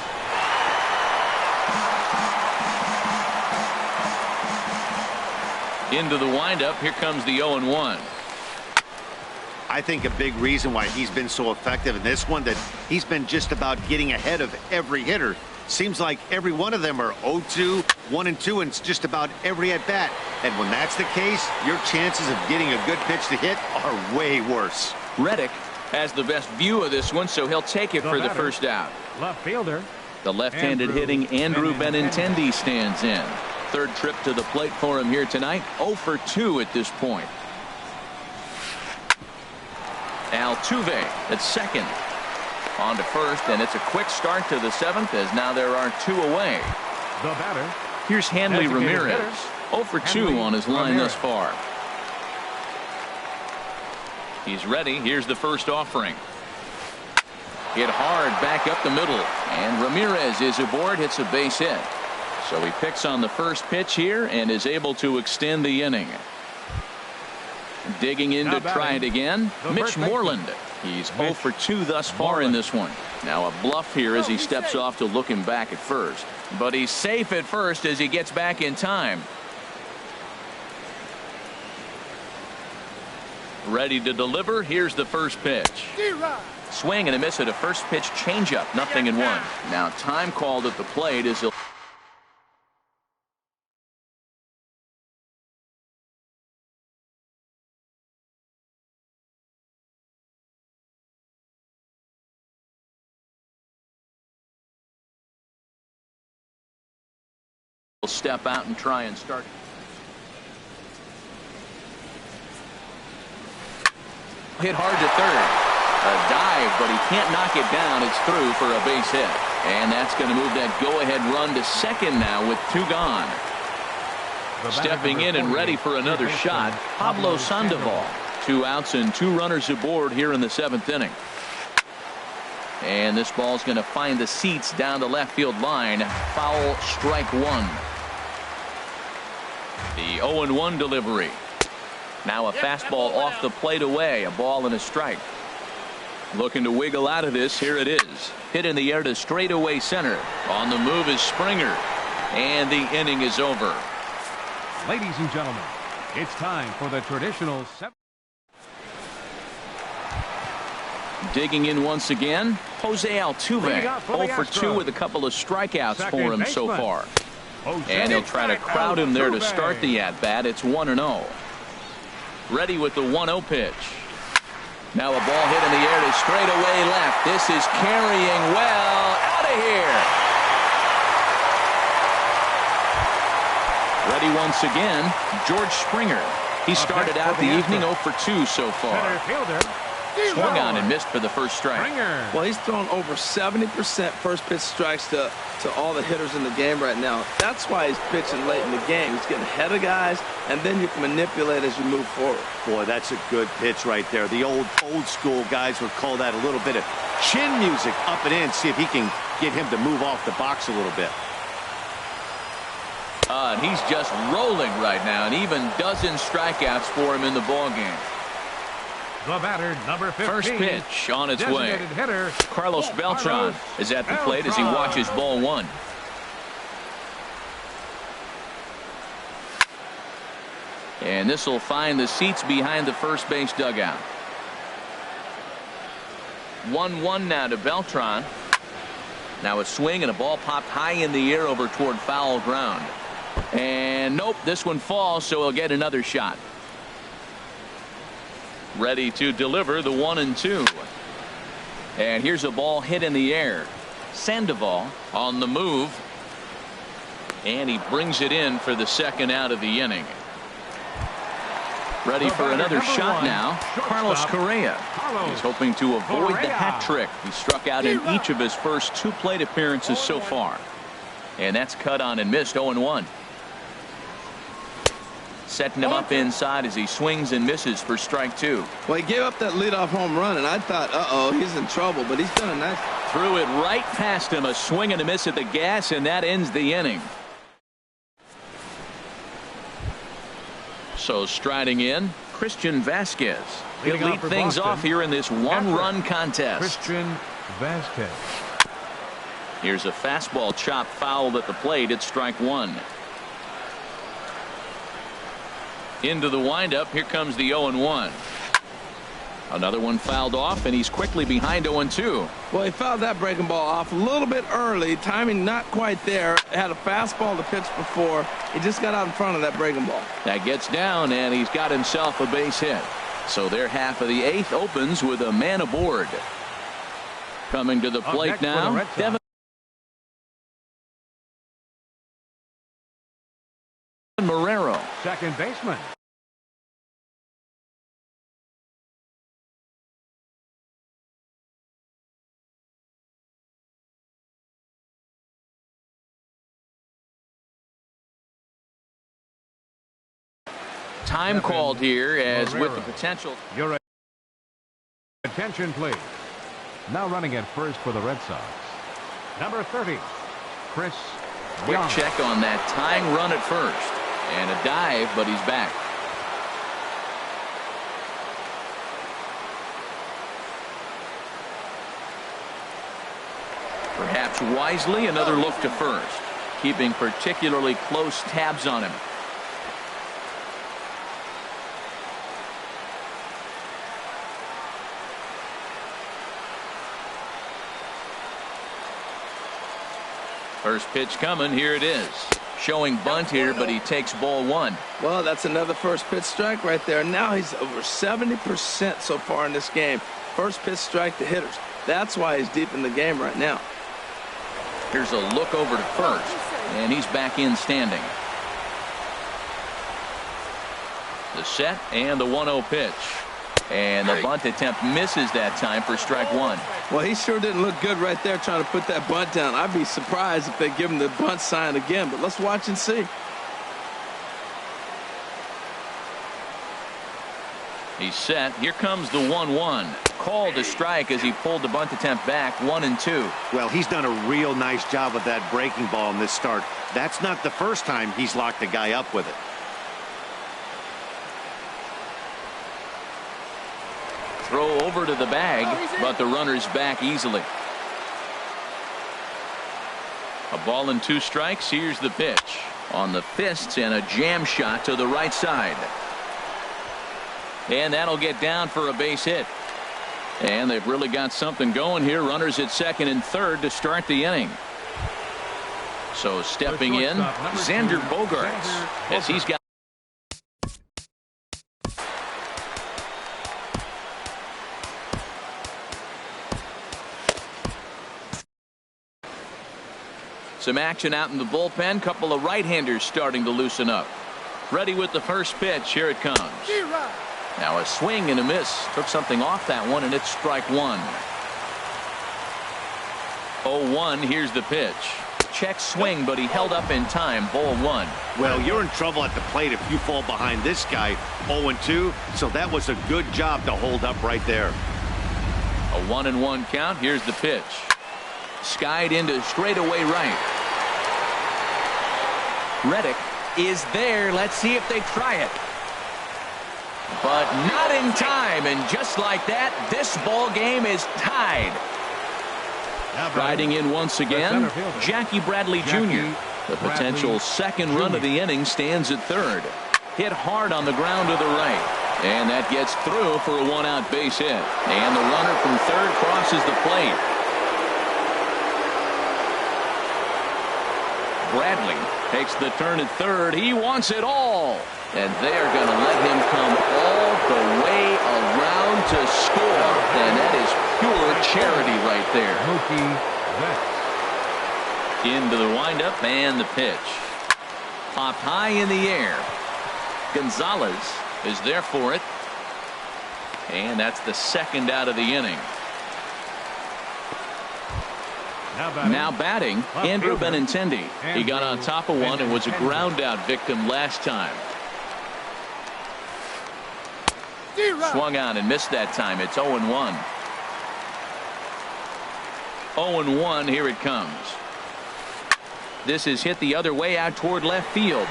Into the windup. Here comes the 0-1. I think a big reason why he's been so effective in this one that he's been just about getting ahead of every hitter. Seems like every one of them are 0-2, 1-2, and it's just about every at-bat. And when that's the case, your chances of getting a good pitch to hit are way worse. Reddick has the best view of this one, so he'll take it for the first out. Left fielder. The left-handed hitting Andrew Benintendi stands in. Third trip to the plate for him here tonight. 0 for 2 at this point. Altuve at second. On to first, and it's a quick start to the seventh, as now there are 2 away. The batter. Here's Hanley Ramirez. 0 for 2 on his line thus far. He's ready. Here's the first offering. Hit hard back up the middle, and Ramirez is aboard, hits a base hit. So he picks on the first pitch here and is able to extend the inning. Digging in to try it again, Mitch Moreland. He's 0 for 2 thus far in this one. Now a bluff here as he steps off to look him back at first. But he's safe at first as he gets back in time. Ready to deliver. Here's the first pitch. Swing and a miss at a first pitch changeup. 0-1. Now time called at the plate as he'll step out and try and start. Hit hard to third. A dive, but he can't knock it down. It's through for a base hit. And that's going to move that go-ahead run to second now with 2 gone. Stepping in and ready for another shot, Pablo Sandoval. 2 outs and 2 runners aboard here in the 7th inning. And this ball's going to find the seats down the left field line. Foul, strike 1. The 0-1 delivery. Now a fastball off the plate away. A ball and a strike. Looking to wiggle out of this. Here it is. Hit in the air to straightaway center. On the move is Springer. And the inning is over. Ladies and gentlemen, it's time for the traditional 7. Digging in once again, Jose Altuve. 0 for 2 with a couple of strikeouts for him so far. And he'll try to crowd him there to start the at-bat. It's 1-0. Ready with the 1-0 pitch. Now a ball hit in the air to straightaway left. This is carrying well. Out of here. Ready once again, George Springer. He started out the evening 0 for 2 so far. Swung on and missed for the first strike. Well, he's thrown over 70% first pitch strikes to all the hitters in the game right now. That's why he's pitching late in the game. He's getting ahead of guys, and then you can manipulate as you move forward. Boy, that's a good pitch right there. The old school guys would call that a little bit of chin music up and in. See if he can get him to move off the box a little bit. And he's just rolling right now, and even dozen strikeouts for him in the ball game. The batter, number 15. First pitch on its way. Hitter, Carlos Beltran is at the plate as he watches ball 1. And this will find the seats behind the first base dugout. 1-1 now to Beltran. Now a swing and a ball popped high in the air over toward foul ground. And nope, this one falls, so he'll get another shot. Ready to deliver the 1-2. And here's a ball hit in the air. Sandoval on the move. And he brings it in for the second out of the inning. Ready for another shot now. Carlos Correa. He's hoping to avoid the hat trick. He struck out in each of his first 2 plate appearances so far. And that's cut on and missed. 0-1. Setting him up inside as he swings and misses for strike 2. Well, he gave up that leadoff home run, and I thought, uh-oh, he's in trouble, but he's done a nice. Threw it right past him. A swing and a miss at the gas, and that ends the inning. So striding in, Christian Vasquez. He'll lead things off here in this 1-run contest. Christian Vasquez. Here's a fastball chop fouled at the plate. It's strike 1. Into the windup. Here comes the 0-1. Another one fouled off, and he's quickly behind 0-2. Well, he fouled that breaking ball off a little bit early. Timing not quite there. Had a fastball to pitch before. He just got out in front of that breaking ball. That gets down, and he's got himself a base hit. So their half of the 8th opens with a man aboard. Coming to the plate now, Devin Marrero. Second baseman. Time called here as with the potential. Your attention, please. Now running at first for the Red Sox. Number 30, Chris Quick Young. check on that tying run at first. And a dive, but he's back. Perhaps wisely, another look to first. Keeping particularly close tabs on him. First pitch coming. Here it is. Showing bunt here, but he takes ball 1. Well, that's another first pitch strike right there. Now he's over 70% so far in this game. First pitch strike to hitters. That's why he's deep in the game right now. Here's a look over to first, and he's back in standing. The set and the 1-0 pitch. And the bunt attempt misses that time for strike 1. Well, he sure didn't look good right there trying to put that bunt down. I'd be surprised if they give him the bunt sign again, but let's watch and see. He's set. Here comes the 1-1. Called a strike as he pulled the bunt attempt back. 1-2. Well, he's done a real nice job with that breaking ball in this start. That's not the first time he's locked a guy up with it. Throw over to the bag, but the runner's back easily. A ball and 2 strikes. Here's the pitch. On the fists and a jam shot to the right side. And that'll get down for a base hit. And they've really got something going here. Runners at second and third to start the inning. So stepping in, Xander Bogaerts, as he's got some action out in the bullpen. Couple of right-handers starting to loosen up. Ready with the first pitch. Here it comes. Now a swing and a miss. Took something off that one, and it's strike 1. 0-1. Here's the pitch. Check swing, but he held up in time. Ball 1. Well, you're in trouble at the plate if you fall behind this guy. 0-2. So that was a good job to hold up right there. A 1-1 count. Here's the pitch. Skied into straightaway right. Reddick is there. Let's see if they try it. But not in time, and just like that, this ball game is tied. Riding in once again, Jackie Bradley Jr. The potential second run of the inning stands at third. Hit hard on the ground to the right. And that gets through for a 1-out base hit. And the runner from third crosses the plate. Bradley takes the turn at third. He wants it all. And they're going to let him come all the way around to score. And that is pure charity right there. Into the windup and the pitch. Popped high in the air. Gonzalez is there for it. And that's the second out of the inning. Now batting, Andrew Benintendi. He got on top of one and was a ground out victim last time. Swung on and missed that time. It's 0-1. 0-1. Here it comes. This is hit the other way out toward left field.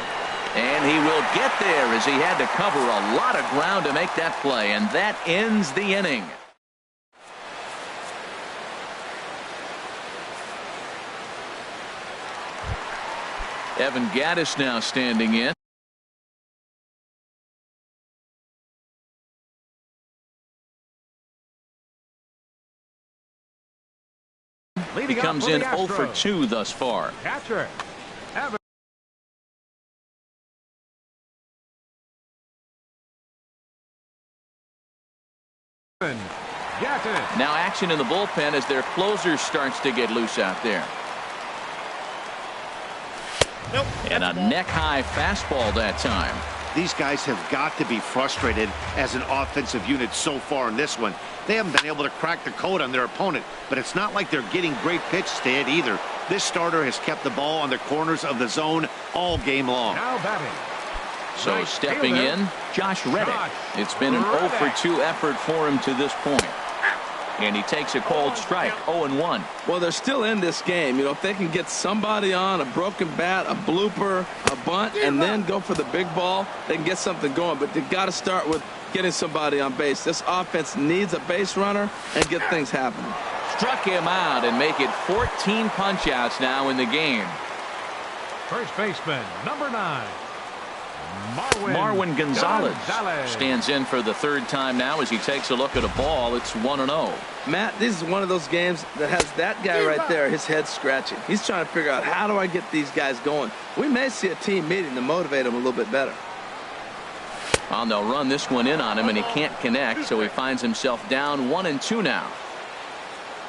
And he will get there as he had to cover a lot of ground to make that play. And that ends the inning. Evan Gattis now standing in. Leading He comes up in the 0 for Astros. 2 thus far. Catcher. Evans. Gatton. Now action in the bullpen as their closer starts to get loose out there. Nope. And a neck-high fastball that time. These guys have got to be frustrated as an offensive unit so far in this one. They haven't been able to crack the code on their opponent, but it's not like they're getting great pitches to hit either. This starter has kept the ball on the corners of the zone all game long. Now batting. So Right stepping fielder, in, Josh Reddick. Josh It's been an 0 for Reddick. 2 effort for him to this point. And he takes a cold strike, 0-1. Well, they're still in this game. You know, if they can get somebody on, a broken bat, a blooper, a bunt, and then go for the big ball, they can get something going. But they've got to start with getting somebody on base. This offense needs a base runner and get things happening. Struck him out and make it 14 punch-outs now in the game. First baseman, number 9. Marwin Gonzalez stands in for the 3rd time now as he takes a look at a ball. It's 1-0. Matt, this is one of those games that has that guy right there, his head scratching. He's trying to figure out, how do I get these guys going? We may see a team meeting to motivate them a little bit better. Well, they'll run this one in on him, and he can't connect, so he finds himself down 1-2 now.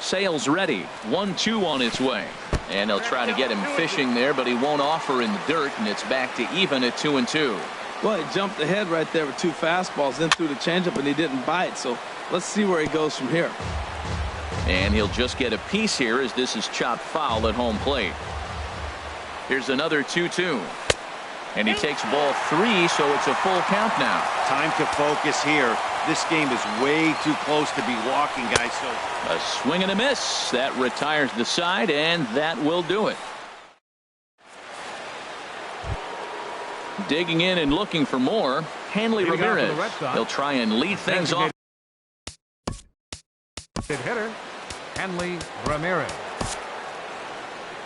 Sale's ready. 1-2 on its way. And they'll try to get him fishing there, but he won't offer in the dirt, and it's back to even at 2-2. Well, he jumped ahead right there with 2 fastballs, then threw the changeup, and he didn't bite. So let's see where he goes from here. And he'll just get a piece here as this is chopped foul at home plate. Here's another 2-2. And he takes ball 3, so it's a full count now. Time to focus here. This game is way too close to be walking, guys. So A swing and a miss. That retires the side, and that will do it. Digging in and looking for more, Hanley Leading off for the Ramirez. Red Sox. He'll try and lead things off. Hitter, Hanley Ramirez.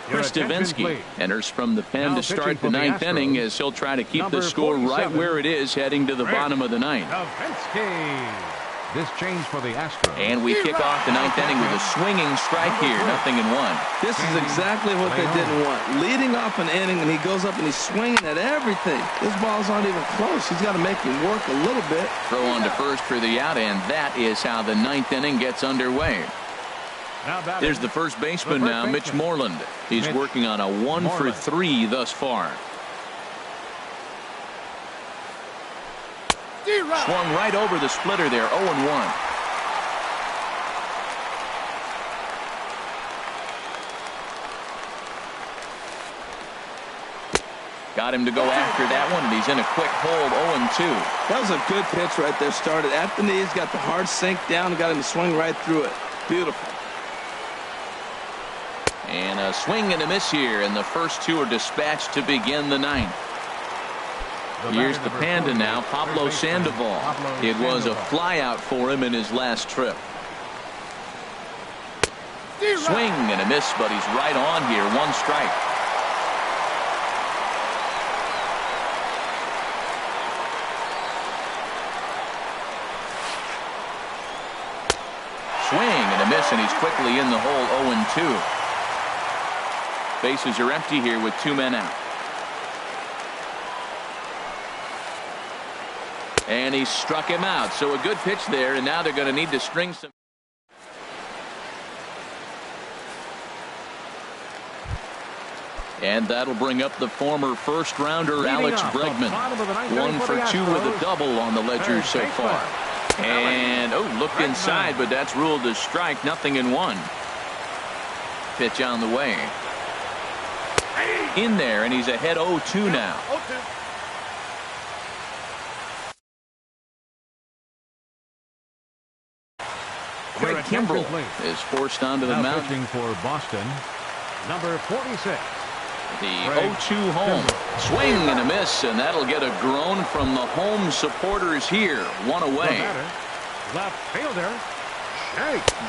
Your Chris attention, Davinsky please. enters from the pen Now to pitching start for the the 9th inning Astros, as he'll try to keep number the score right 47, where it is heading to the bottom of the 9th. Davinsky. This change for the Astros. And we kick off the 9th inning with a swinging strike here, 0-1. This is exactly what they didn't want. Leading off an inning, and he goes up and he's swinging at everything. His balls aren't even close. He's got to make him work a little bit. Throw on to first for the out, and that is how the 9th inning gets underway. Now batting, There's the first baseman the first now, Mitch baseman. Moreland. He's Mitch working on a 1 for Moreland. 3 thus far. Swung right over the splitter there, 0-1. Got him to go after that one, and he's in a quick hold, 0-2. That was a good pitch right there. Started at the knees, got the hard sink down, and got him to swing right through it. Beautiful. And a swing and a miss here, and the first 2 are dispatched to begin the 9th. Here's the Panda now, Pablo Sandoval. It was a flyout for him in his last trip. Swing and a miss, but he's right on here. 1 strike. Swing and a miss, and he's quickly in the hole, 0-2. Bases are empty here with 2 men out. And he struck him out. So a good pitch there, and now they're going to need to string some. And that'll bring up the former first-rounder Alex Bregman. 1 for 2 with a double on the ledger so far. And, looked inside, but that's ruled as strike, 0-1. Pitch on the way. In there, and he's ahead 0-2 now. Craig Kimbrell is forced onto the mound. Pitching for Boston, number 46. The 0-2 home. Swing and a miss, and that'll get a groan from the home supporters here. 1 away. Left fielder,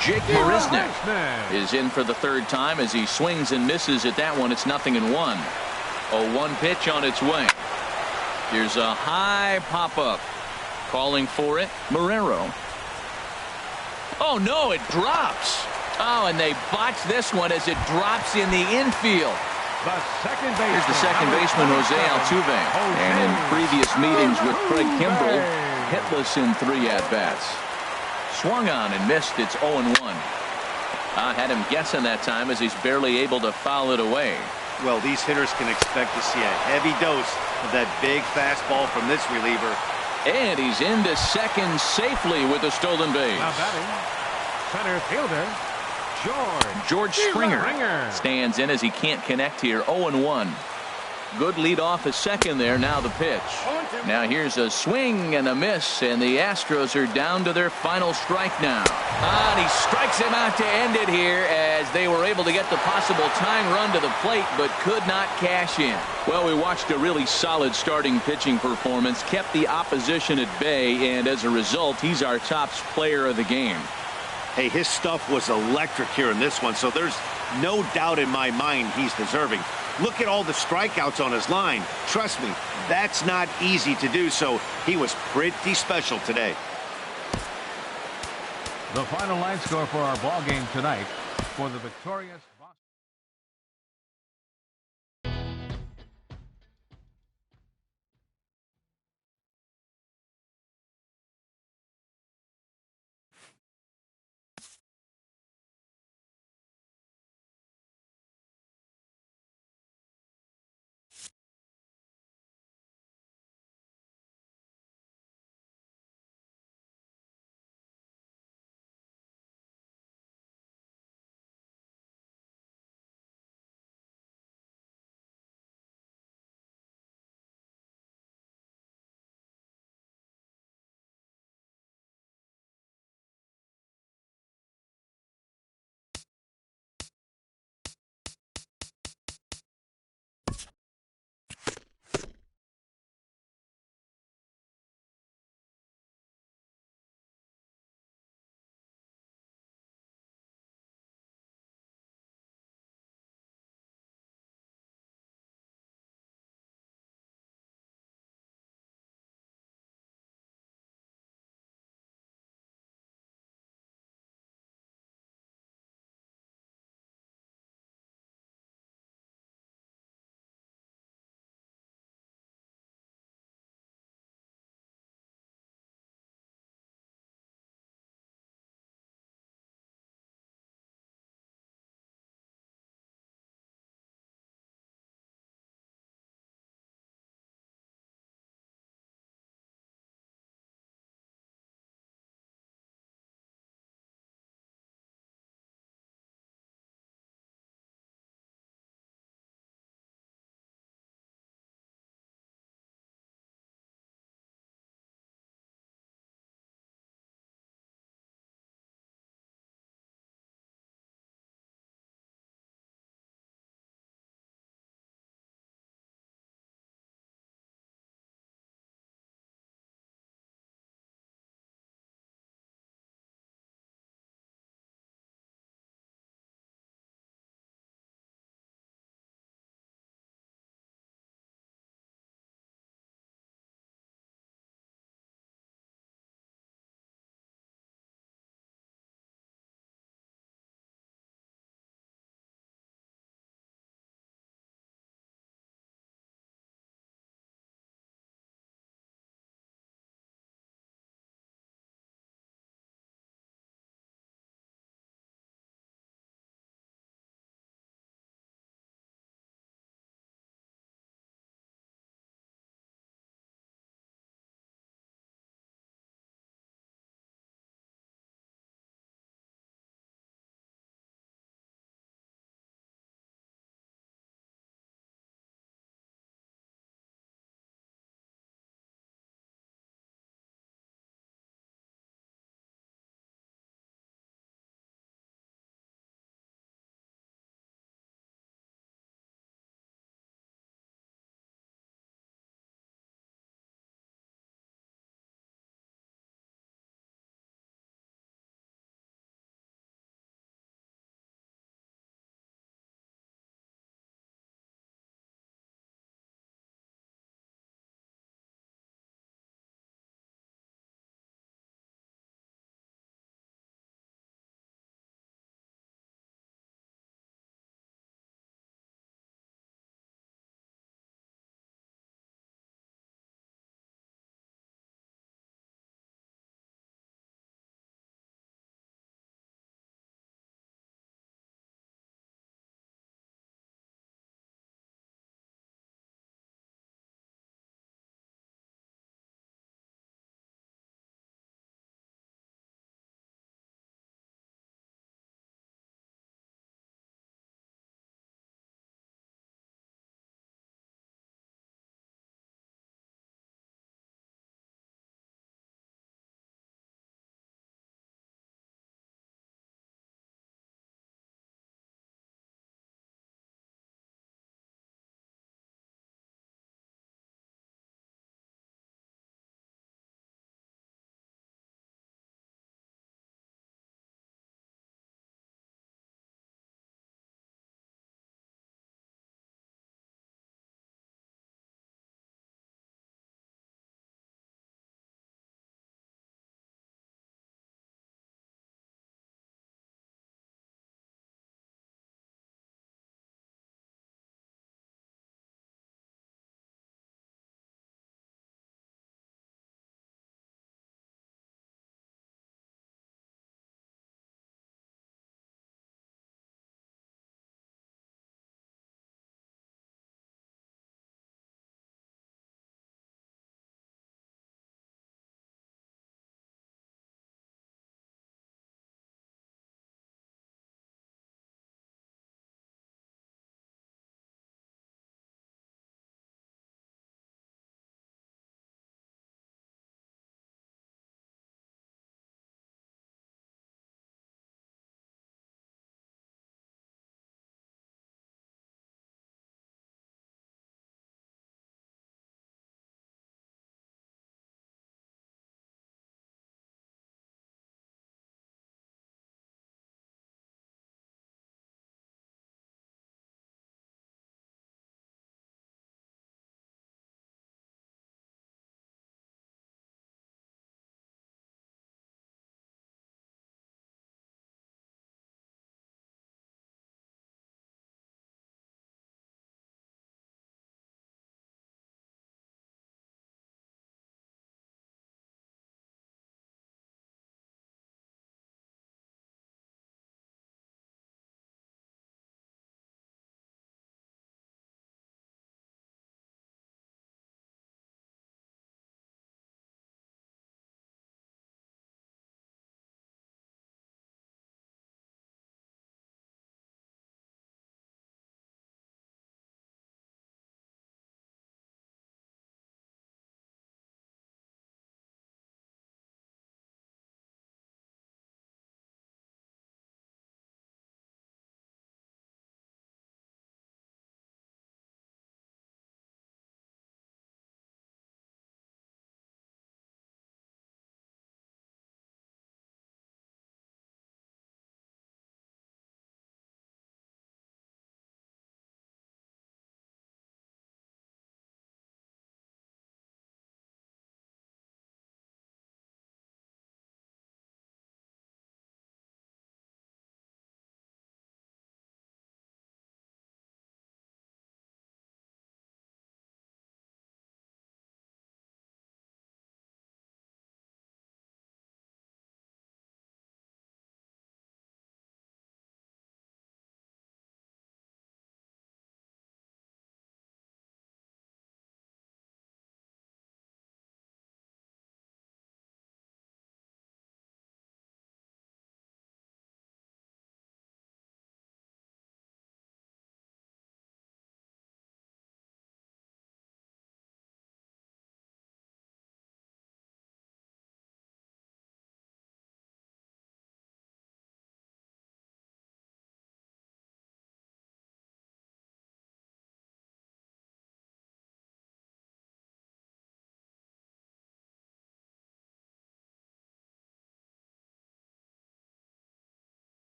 Jake Marisnick is in for the 3rd time as he swings and misses at that one. It's 0-1. 0-1 pitch on its way. Here's a high pop-up. Calling for it, Marrero. Oh, no, it drops. Oh, and they botch this one as it drops in the infield. The second baseman. Here's the second baseman, Jose Altuve. And in previous meetings with Craig Kimbrell, hitless in 3 at-bats. Swung on and missed. It's 0-1. I had him guessing that time as he's barely able to foul it away. Well, these hitters can expect to see a heavy dose of that big fastball from this reliever. And he's into second safely with a stolen base. Now batting, center fielder, George Springer stands in as he can't connect here. 0-1. Good lead off a second there. Now the pitch. Now here's a swing and a miss, and the Astros are down to their final strike now. And he strikes him out to end it here as they were able to get the possible tying run to the plate but could not cash in. Well, we watched a really solid starting pitching performance, kept the opposition at bay, and as a result, he's our top player of the game. Hey, his stuff was electric here in this one, so there's no doubt in my mind he's deserving. Look at all the strikeouts on his line. Trust me, that's not easy to do, so he was pretty special today. The final line score for our ball game tonight for the victorious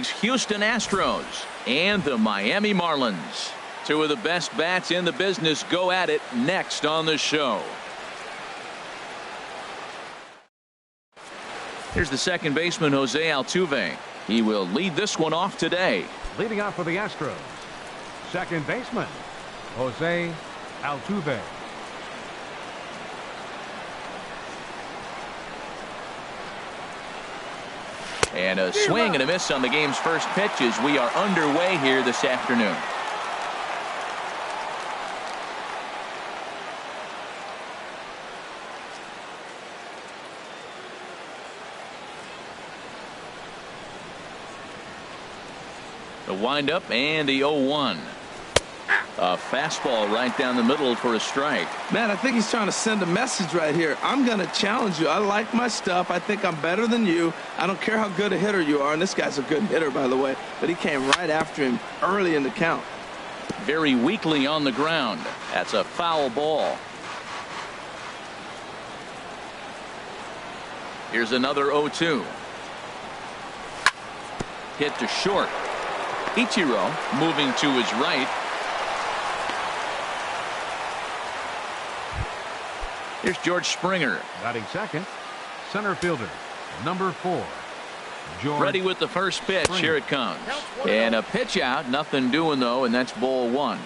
Houston Astros and the Miami Marlins. Two of the best bats in the business go at it next on the show. Here's the second baseman, Jose Altuve. He will lead this one off today. Leading off for the Astros, second baseman, Jose Altuve. And a swing and a miss on the game's first pitch as we are underway here this afternoon. The windup and the 0-1. A fastball right down the middle for a strike. Man, I think he's trying to send a message right here. I'm going to challenge you. I like my stuff. I think I'm better than you. I don't care how good a hitter you are. And this guy's a good hitter, by the way. But he came right after him early in the count. Very weakly on the ground. That's a foul ball. Here's another 0-2. Hit to short. Ichiro moving to his right. Here's George Springer. Batting second, center fielder, number 4, George. Ready with the first pitch. Springer. Here it comes. And a pitch out. Nothing doing, though, and that's ball 1.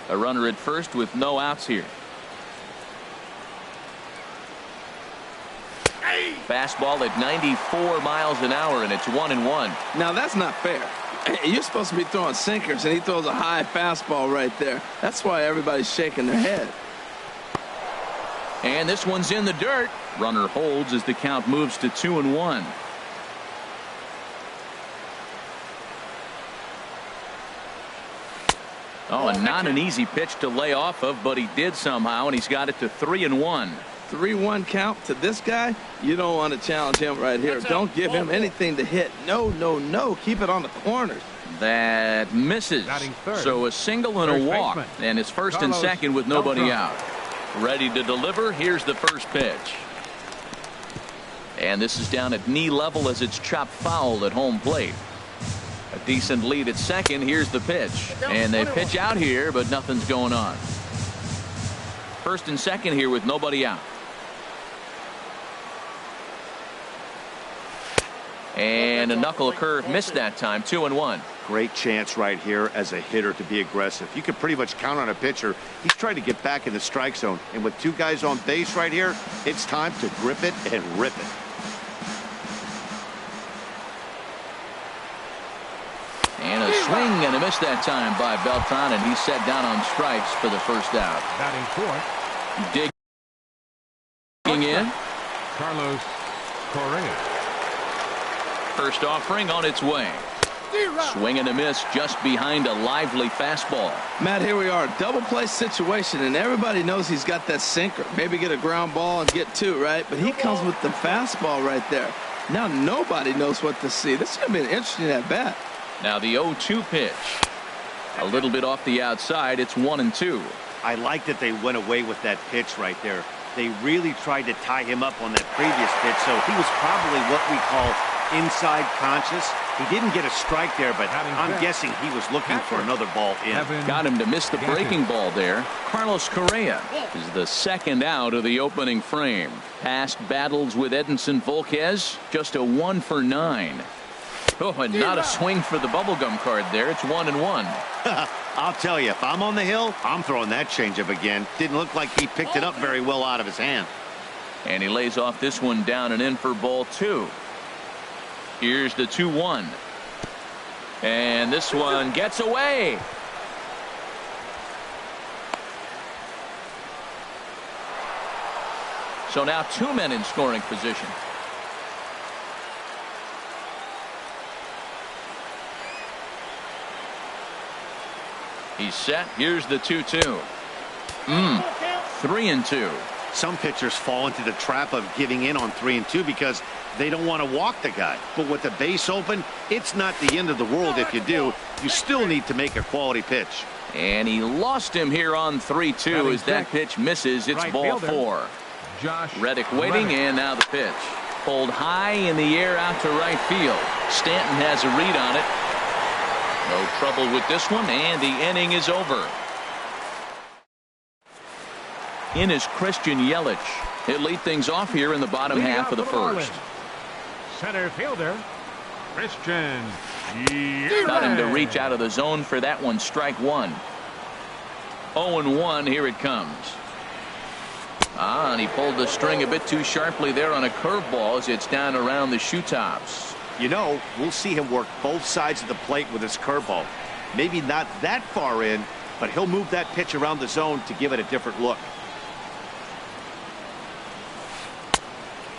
A runner at first with no outs here. Fastball at 94 miles an hour, and it's 1-1. Now, that's not fair. You're supposed to be throwing sinkers, and he throws a high fastball right there. That's why everybody's shaking their head. And this one's in the dirt. Runner holds as the count moves to 2-1. Oh, and not an easy pitch to lay off of, but he did somehow, and he's got it to 3-1. 3-1 count to this guy. You don't want to challenge him right here. Don't give him anything to hit. No, no, no. Keep it on the corners. That misses. So a single and a walk, and it's first and second with nobody out. Ready to deliver. Here's the first pitch. And this is down at knee level as it's chopped foul at home plate. A decent lead at second. Here's the pitch. And they pitch out here, but nothing's going on. First and second here with nobody out. And a knuckle curve missed that time. 2-1. Great chance right here as a hitter to be aggressive. You can pretty much count on a pitcher. He's trying to get back in the strike zone. And with two guys on base right here, it's time to grip it and rip it. And a swing and a miss that time by Beltran, and he's set down on strikes for the first out. Batting fourth. Digging in. Carlos Correa. First offering on its way. Swing and a miss just behind a lively fastball. Matt, here we are. Double play situation, and everybody knows he's got that sinker. Maybe get a ground ball and get two, right? But he comes with the fastball right there. Now nobody knows what to see. This is going to be an interesting at bat. Now the 0-2 pitch. A little bit off the outside. It's 1-2. I like that they went away with that pitch right there. They really tried to tie him up on that previous pitch, so he was probably what we call inside conscious. He didn't get a strike there, but I'm guessing he was looking for another ball in. Got him to miss the breaking ball there. Carlos Correa is the second out of the opening frame. Past battles with Edinson Volquez, just a 1 for 9. Oh, and not a swing for the bubblegum card there. It's 1-1. I'll tell you, if I'm on the hill, I'm throwing that changeup again. Didn't look like he picked it up very well out of his hand. And he lays off this one down and in for ball 2. Here's the 2-1. And this one gets away. So now 2 men in scoring position. He's set. Here's the 2-2. 3-2. Some pitchers fall into the trap of giving in on 3-2 because they don't want to walk the guy. But with the base open, it's not the end of the world if you do. You still need to make a quality pitch. And he lost him here on 3-2 as that pitch misses. It's ball 4. Reddick waiting, and now the pitch. Pulled high in the air out to right field. Stanton has a read on it. No trouble with this one, and the inning is over. In is Christian Yelich. He'll lead things off here in the bottom half of the first. Center fielder, Christian Yelich. Got him to reach out of the zone for that one. Strike 1. 0-1. Here it comes. And he pulled the string a bit too sharply there on a curveball as it's down around the shoe tops. You know, we'll see him work both sides of the plate with his curveball. Maybe not that far in, but he'll move that pitch around the zone to give it a different look.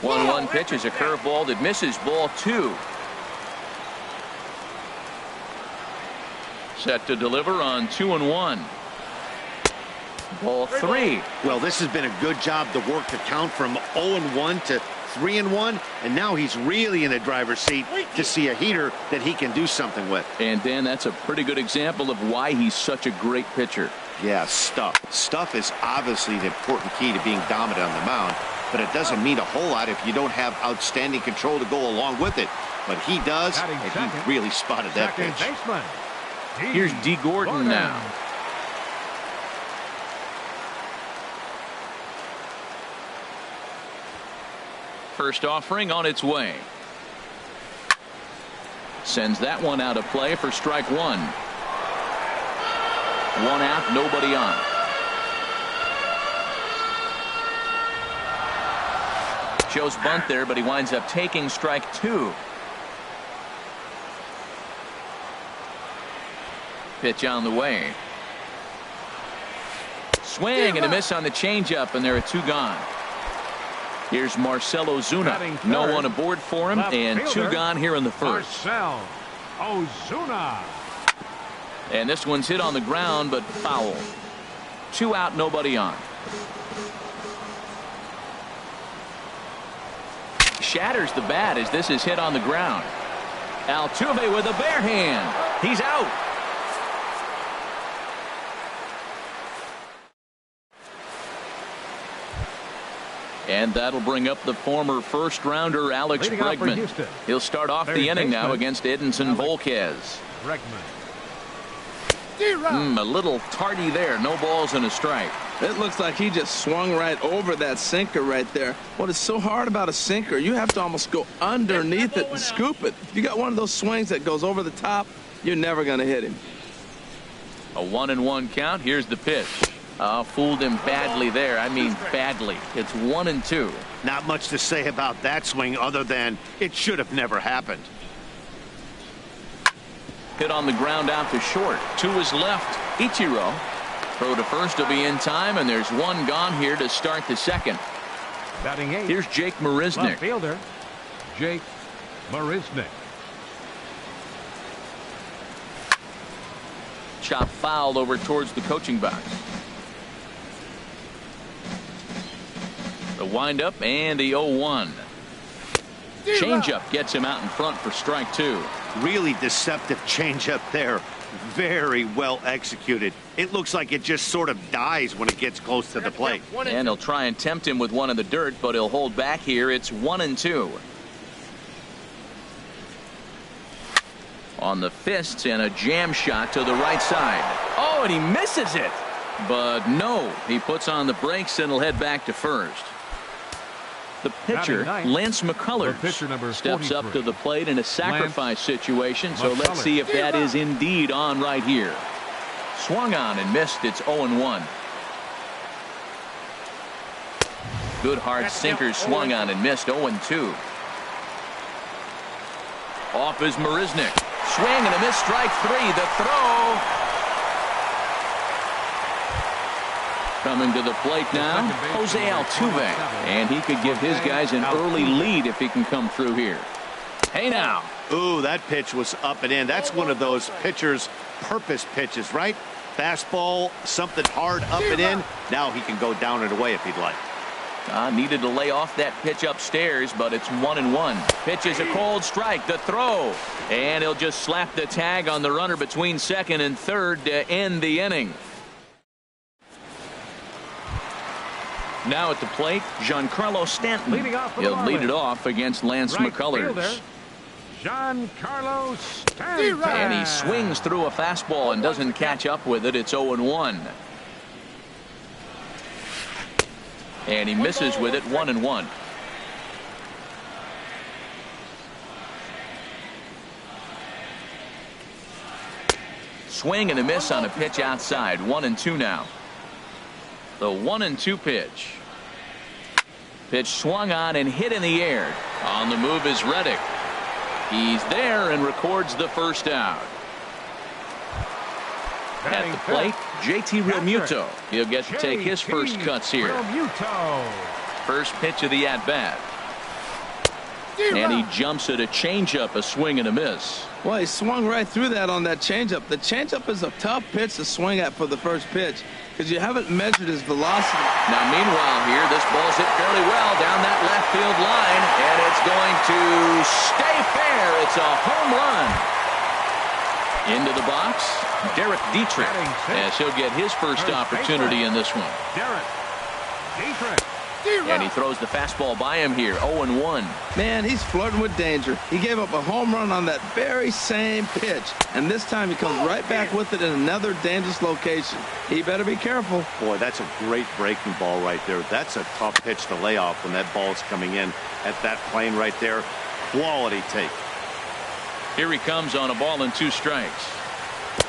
1-1 pitch is a curveball that misses. Ball 2. Set to deliver on 2-1. Ball 3. Well, this has been a good job to work the count from 0-1 to 3-1, and now he's really in the driver's seat to see a heater that he can do something with. And Dan, that's a pretty good example of why he's such a great pitcher. Yeah, stuff is obviously the important key to being dominant on the mound, but it doesn't mean a whole lot if you don't have outstanding control to go along with it. But he does, and he really spotted that pitch. Here's D. Gordon now. First offering on its way. Sends that one out of play for strike 1. 1 out, nobody on. Shows bunt there, but he winds up taking strike 2. Pitch on the way. Swing and a miss on the changeup, and there are 2 gone. Here's Marcell Ozuna. No one aboard for him, and 2 gone here in the first. Marcell Ozuna. And this one's hit on the ground, but foul. 2 out, nobody on. Shatters the bat as this is hit on the ground. Altuve with a bare hand. He's out. And that'll bring up the former first-rounder Alex Bregman. He'll start off the inning now against Edinson Volquez. A little tardy there. No balls and a strike. It looks like he just swung right over that sinker right there. What is so hard about a sinker, you have to almost go underneath it and scoop it. If you got one of those swings that goes over the top, you're never going to hit him. A 1-1 count. Here's the pitch. Fooled him badly there. I mean badly. It's 1-2. Not much to say about that swing other than it should have never happened. Hit on the ground out to short. 2 is left. Ichiro. Throw to first will be in time, and there's 1 gone here to start the second. Batting 8. Here's Jake Marisnick. Left fielder, Jake Marisnick. Chop fouled over towards the coaching box. The windup and the 0-1. Changeup gets him out in front for strike 2. Really deceptive changeup there. Very well executed. It looks like it just sort of dies when it gets close to the plate. And he'll try and tempt him with one in the dirt, but he'll hold back here. It's 1-2. On the fists and a jam shot to the right side. Oh, and he misses it. But no, he puts on the brakes and will head back to first. The pitcher, Lance McCullers, steps up to the plate in a sacrifice situation, so let's see if that is indeed on right here. Swung on and missed. It's 0-1. Good hard sinker swung on and missed. 0-2. Off is Marisnick. Swing and a miss. Strike 3. The throw. Coming to the plate now, Jose Altuve. And he could give his guys an early lead if he can come through here. Hey now. Ooh, that pitch was up and in. That's one of those pitcher's purpose pitches, right? Fastball, something hard up and in. Now he can go down and away if he'd like. Needed to lay off that pitch upstairs, but it's 1-1. Pitch is a cold strike. The throw. And he'll just slap the tag on the runner between second and third to end the inning. Now at the plate, Giancarlo Stanton. He'll lead it off against Lance McCullers. Giancarlo Stanton. And he swings through a fastball and doesn't catch up with it. It's 0-1. And he misses with it. 1-1. Swing and a miss on a pitch outside. 1-2 now. The 1-2 pitch. Pitch swung on and hit in the air. On the move is Reddick. He's there and records the first out. At the plate, JT Realmuto. He'll get to take his first cuts here. First pitch of the at-bat. And he jumps at a changeup, a swing and a miss. Well, he swung right through that on that changeup. The changeup is a tough pitch to swing at for the first pitch because you haven't measured his velocity. Now, meanwhile here, this ball's hit fairly well down that left field line, and it's going to stay fair. It's a home run. Into the box, Derek Dietrich, as he'll get his first opportunity in this one. Derek Dietrich. And he throws the fastball by him here. 0-1. Man, he's flirting with danger. He gave up a home run on that very same pitch, and this time he comes right back with it in another dangerous location. He better be careful. Boy, that's a great breaking ball right there. That's a tough pitch to lay off when that ball's coming in at that plane right there. Quality take. Here he comes on a ball and 2 strikes.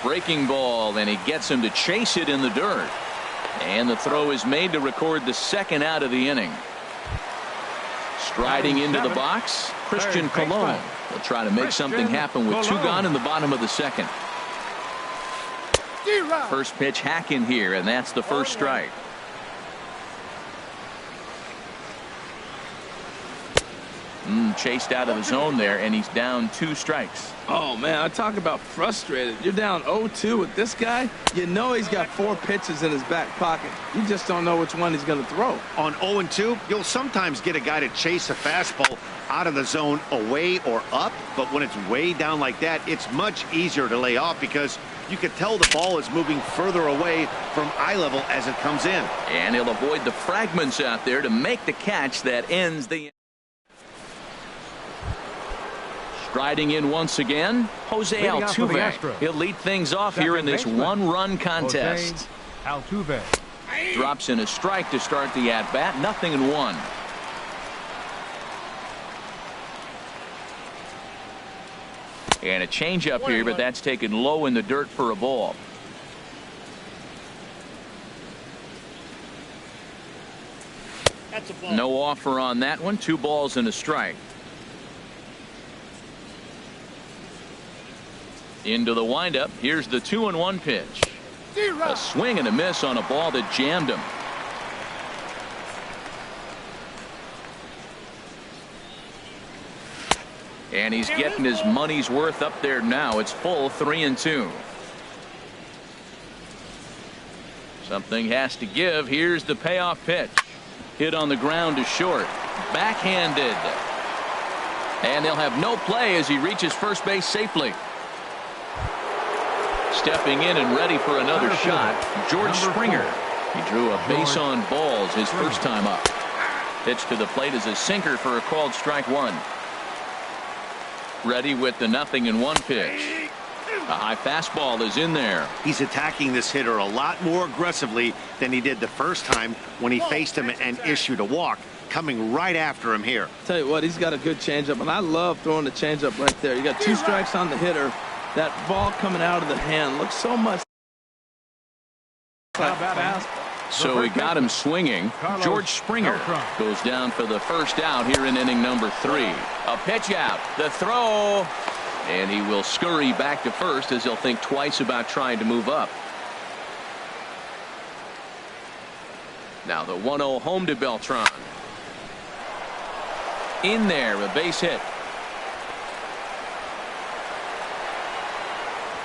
Breaking ball, and he gets him to chase it in the dirt. And the throw is made to record the second out of the inning. Striding into the box, Christian Colon. He'll try to make something happen with 2 gone in the bottom of the second. First pitch hack in here, and that's the first strike. Chased out of the zone there, and he's down 2 strikes. Oh, man, I talk about frustrated. You're down 0-2 with this guy. You know he's got 4 pitches in his back pocket. You just don't know which one he's going to throw. On 0-2, you'll sometimes get a guy to chase a fastball out of the zone away or up, but when it's way down like that, it's much easier to lay off because you can tell the ball is moving further away from eye level as it comes in. And he'll avoid the fragments out there to make the catch that ends the. Striding in once again, Jose Altuve. He'll lead things off here in this 1-run contest. Altuve drops in a strike to start the at-bat. 0-1. And a changeup here, but that's taken low in the dirt for a ball. That's a ball. No offer on that one. 2 balls and a strike. Into the windup. Here's the 2-1 pitch. A swing and a miss on a ball that jammed him. And he's getting his money's worth up there now. It's full 3-2. Something has to give. Here's the payoff pitch. Hit on the ground to short. Backhanded. And they'll have no play as he reaches first base safely. Stepping in and ready for another shot, George Springer. He drew a base on balls his first time up. Pitch to the plate is a sinker for a called strike one. Ready with the 0-1 pitch. A high fastball is in there. He's attacking this hitter a lot more aggressively than he did the first time when he faced him and issued a walk. Coming right after him here. Tell you what, he's got a good changeup, and I love throwing the changeup right there. You got 2 strikes on the hitter. That ball coming out of the hand looks so much like fastball. So he got him swinging. George Springer goes down for the first out here in inning number 3. A pitch out, the throw, and he will scurry back to first as he'll think twice about trying to move up. Now the 1-0 home to Beltran. In there, a base hit.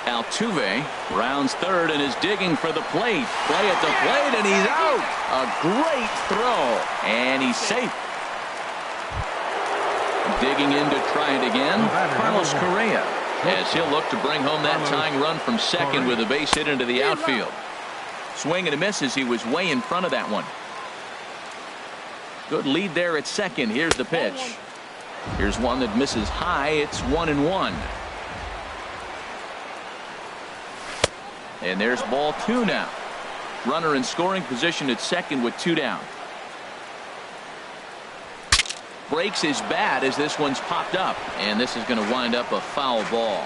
Altuve rounds third and is digging for the plate. Play at the plate, and he's out. A great throw, and he's safe. Digging in to try it again, Carlos Correa, as he'll look to bring home that tying run from second with a base hit into the outfield. Swing and a miss as he was way in front of that one. Good lead there at second. Here's the pitch. Here's one that misses high. It's 1-1. And there's ball 2 now. Runner in scoring position at second with 2 down. Breaks his bat as this one's popped up, and this is going to wind up a foul ball.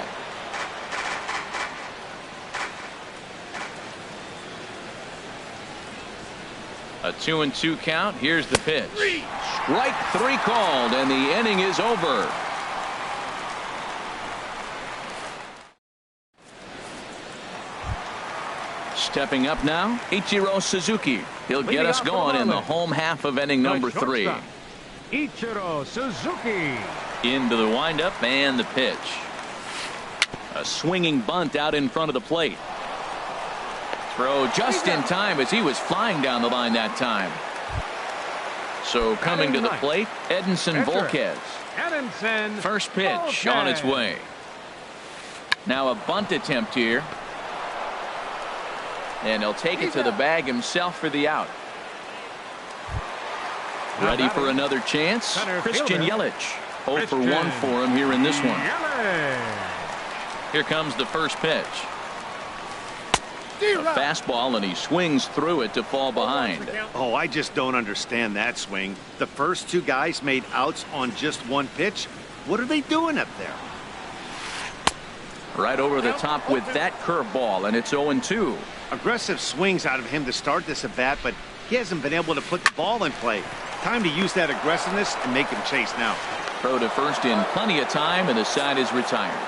A 2-2 count. Here's the pitch. Strike 3 called, and the inning is over. Stepping up now, Ichiro Suzuki. He'll get us going in the home half of inning number 3. Ichiro Suzuki. Into the windup and the pitch. A swinging bunt out in front of the plate. Throw just in time as he was flying down the line that time. So coming to the plate, Edinson Volquez. First pitch on its way. Now a bunt attempt here. And he'll take it to the bag himself for the out. Ready for another chance? Christian Yelich. 0 for 1 for him here in this one. Here comes the first pitch. A fastball, and he swings through it to fall behind. Oh, I just don't understand that swing. The first 2 guys made outs on just 1 pitch. What are they doing up there? Right over the top with that curveball, and it's 0-2. Aggressive swings out of him to start this at bat, but he hasn't been able to put the ball in play. Time to use that aggressiveness and make him chase now. Throw to first in plenty of time, and the side is retired.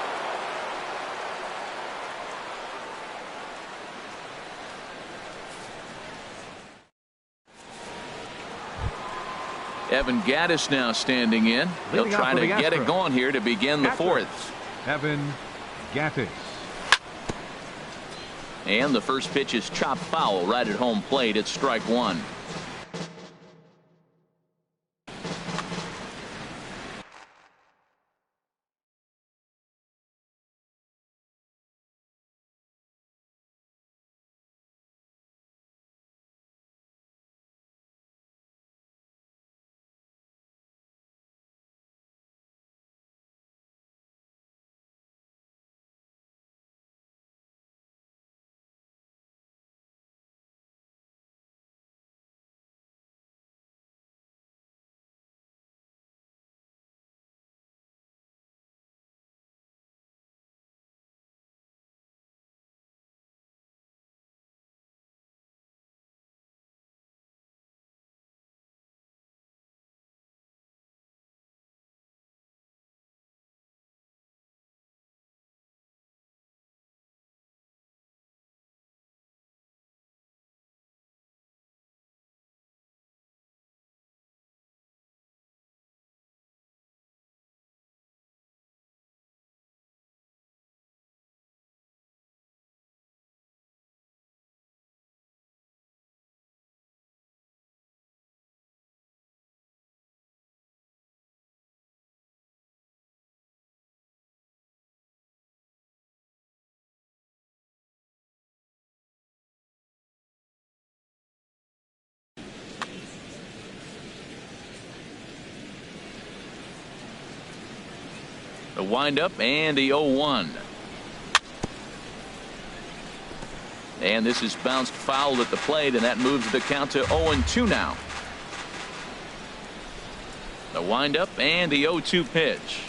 Evan Gattis now standing in. He'll try to get it going here to begin the 4th. Evan Gattis. And the first pitch is chopped foul right at home plate. It's strike 1. The windup and the 0-1. And this is bounced foul at the plate, and that moves the count to 0-2 now. The windup and the 0-2 pitch.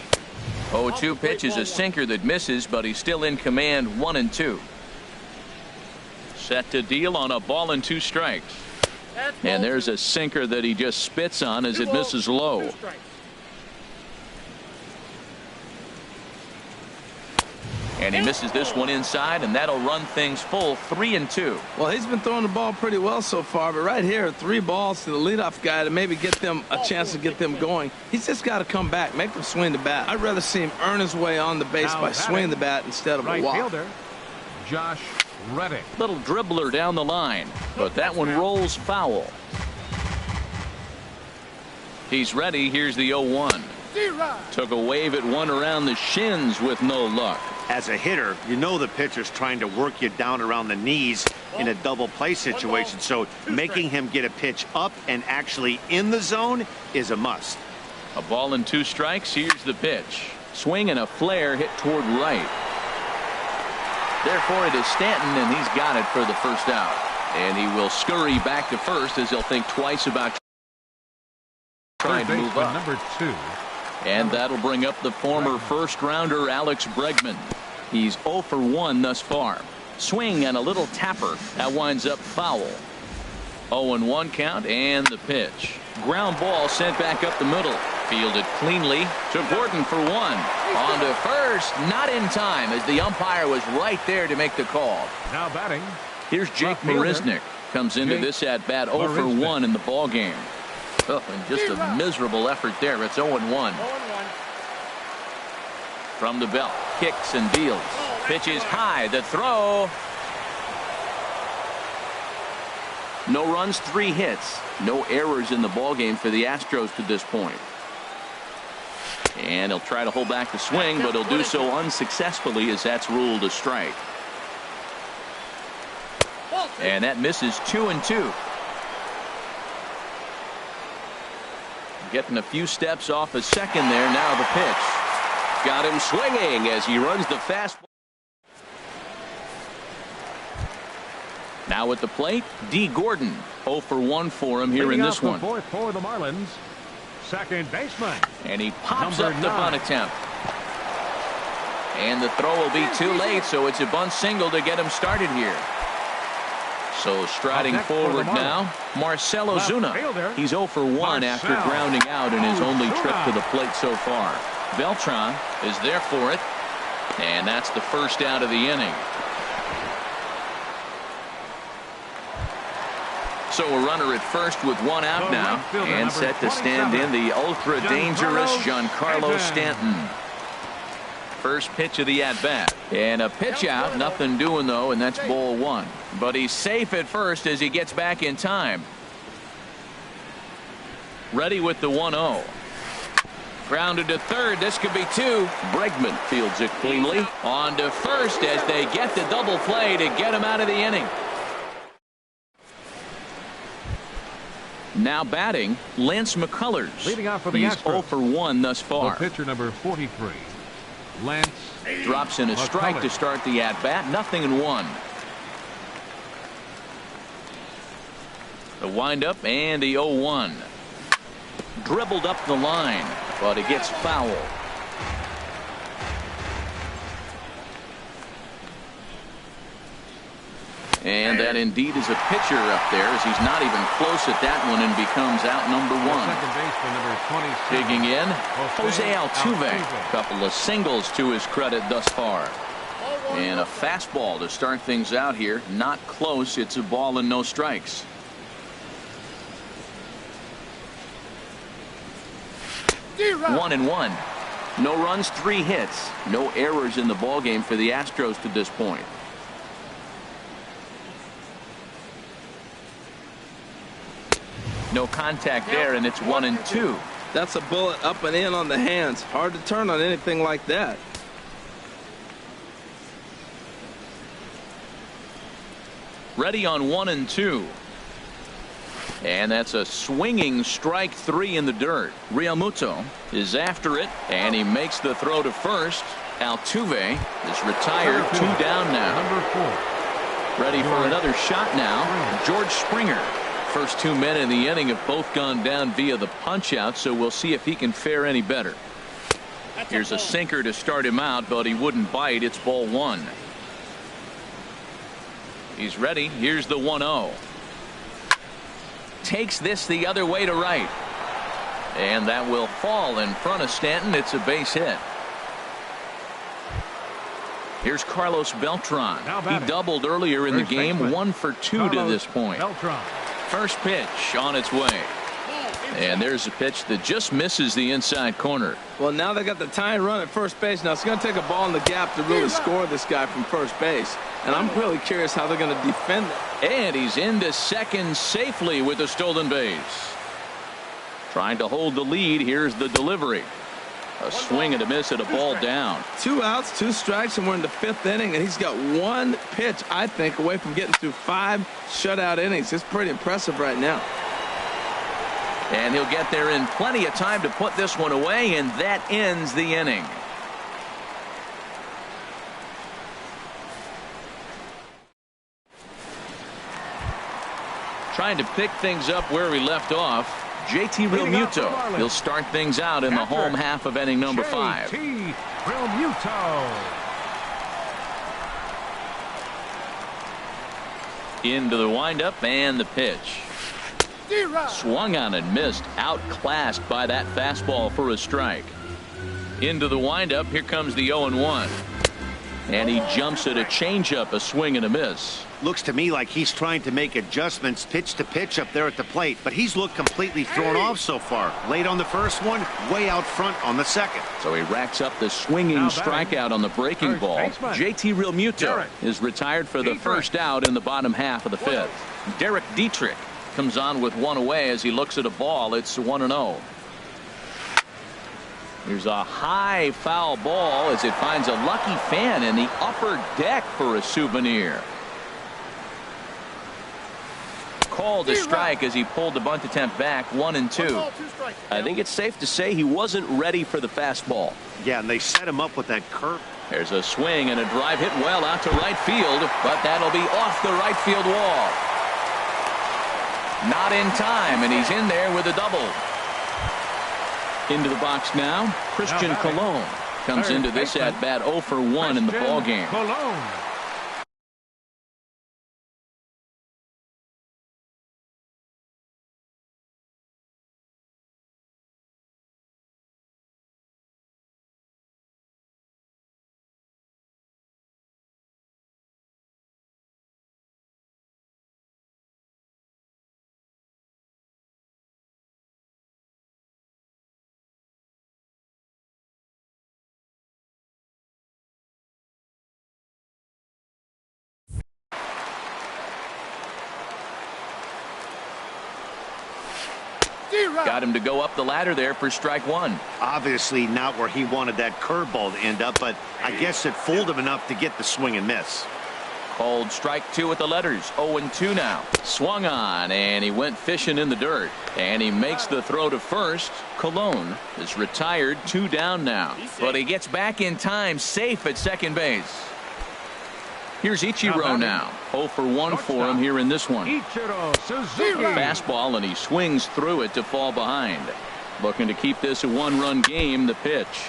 0-2 pitch is a sinker that misses, but he's still in command. 1-2. Set to deal on a ball and 2 strikes. And there's a sinker that he just spits on as it misses low. And he misses this one inside, and that'll run things full. 3-2. Well, he's been throwing the ball pretty well so far, but right here, 3 balls to the leadoff guy to maybe get them a chance to get them going. He's just got to come back, make them swing the bat. I'd rather see him earn his way on the base by swinging the bat instead of a walk. Fielder, Josh Reddick. Little dribbler down the line, but that one rolls foul. He's ready. Here's the 0-1. Took a wave at one around the shins with no luck. As a hitter, you know the pitcher's trying to work you down around the knees in a double play situation, so making him get a pitch up and actually in the zone is a must. A ball and 2 strikes. Here's the pitch. Swing and a flare hit toward right. Therefore, it is Stanton, and he's got it for the first out. And he will scurry back to first as he'll think twice about trying to move up. Number 2. And that'll bring up the former first-rounder Alex Bregman. He's 0 for 1 thus far. Swing and a little tapper. That winds up foul. 0-1 count and the pitch. Ground ball sent back up the middle. Fielded cleanly to Gordon for 1. On to first. Not in time as the umpire was right there to make the call. Now batting. Here's Jake Marisnick. Comes into this at-bat 0 for 1 in the ball game. Oh, and just a miserable effort there. It's 0-1. From the belt, kicks and deals. Pitches high. The throw. No runs, 3 hits. No errors in the ball game for the Astros to this point. And he'll try to hold back the swing, but he'll do so unsuccessfully as that's ruled a strike. And that misses. 2-2. Getting a few steps off a second there. Now the pitch. Got him swinging as he runs the fastball. Now at the plate, D. Gordon. 0 for 1 for him here in this one. Fourth for the Marlins, second baseman. And he pops up the bunt attempt. And the throw will be too late, so it's a bunt single to get him started here. So striding forward now, Marcell Ozuna. He's 0 for 1 after grounding out in his only trip to the plate so far. Beltran is there for it, and that's the first out of the inning. So a runner at first with 1 out now, and set to stand in the ultra-dangerous Giancarlo Stanton. First pitch of the at-bat, and a pitch out, nothing doing though, and that's ball 1. But he's safe at first as he gets back in time. Ready with the 1-0. Grounded to third. This could be 2. Bregman fields it cleanly. On to first as they get the double play to get him out of the inning. Now batting, Lance McCullers. Leading off for the He's Astros. 0 for 1 thus far. The pitcher number 43, Lance. Drops in a strike to start the at-bat. 0-1. The windup and the 0-1. Dribbled up the line, but it gets foul. And that indeed is a pitcher up there as he's not even close at that one and becomes out number 1. Second baseman number 27. Digging in, Jose Altuve. Couple of singles to his credit thus far. And a fastball to start things out here. Not close. It's a ball and no strikes. One and 1. No runs, 3 hits. No errors in the ball game for the Astros to this point. No contact there, and it's 1-2. That's a bullet up and in on the hands. Hard to turn on anything like that. Ready on 1-2. And that's a swinging strike 3 in the dirt. Realmuto is after it, and he makes the throw to first. Altuve is retired. 2 down now. Number 4. Ready for another shot now. George Springer. First 2 men in the inning have both gone down via the punch out, so we'll see if he can fare any better. Here's a sinker to start him out, but he wouldn't bite. It's ball 1. He's ready. Here's the 1-0. Takes this the other way to right. And that will fall in front of Stanton. It's a base hit. Here's Carlos Beltran. He doubled earlier in the game. 1 for 2 to this point. First pitch on its way. And there's a pitch that just misses the inside corner. Well, now they got the tying run at first base. Now it's going to take a ball in the gap to really score this guy from first base. And I'm really curious how they're going to defend it. And he's into second safely with a stolen base. Trying to hold the lead. Here's the delivery. A swing and a miss at a ball down. 2 outs, 2 strikes, and we're in the 5th inning, and he's got 1 pitch, I think, away from getting through 5 shutout innings. It's pretty impressive right now. And he'll get there in plenty of time to put this one away, and that ends the inning. Trying to pick things up where we left off. JT Realmuto. He'll start things out in the home half of inning number 5. JT Realmuto. Into the windup and the pitch. Swung on and missed. Outclassed by that fastball for a strike. Into the windup. Here comes the 0-1. And he jumps at a changeup, a swing and a miss. Looks to me like he's trying to make adjustments pitch to pitch up there at the plate, but he's looked completely thrown off so far. Late on the first one, way out front on the second. So he racks up the swinging strikeout on the breaking ball. JT Realmuto is retired for the first out in the bottom half of the 5th. Derek Dietrich comes on with 1 away as he looks at a ball. It's 1-0. Here's a high foul ball as it finds a lucky fan in the upper deck for a souvenir. Called a strike as he pulled the bunt attempt back. 1-2. I think it's safe to say he wasn't ready for the fastball. Yeah, and they set him up with that curve. There's a swing and a drive hit well out to right field, but that'll be off the right field wall. Not in time, and he's in there with a double. Into the box now, Christian Colon comes into this at bat 0 for 1 in the ball game. Got him to go up the ladder there for strike 1. Obviously not where he wanted that curveball to end up, but I guess it fooled him enough to get the swing and miss. Called strike 2 with the letters. 0-2 now. Swung on, and he went fishing in the dirt. And he makes the throw to first. Colon is retired. 2 down now. But he gets back in time, safe at second base. Here's Ichiro now. 0 for 1 for him here in this one. Fastball, and he swings through it to fall behind. Looking to keep this a 1-run game. The pitch.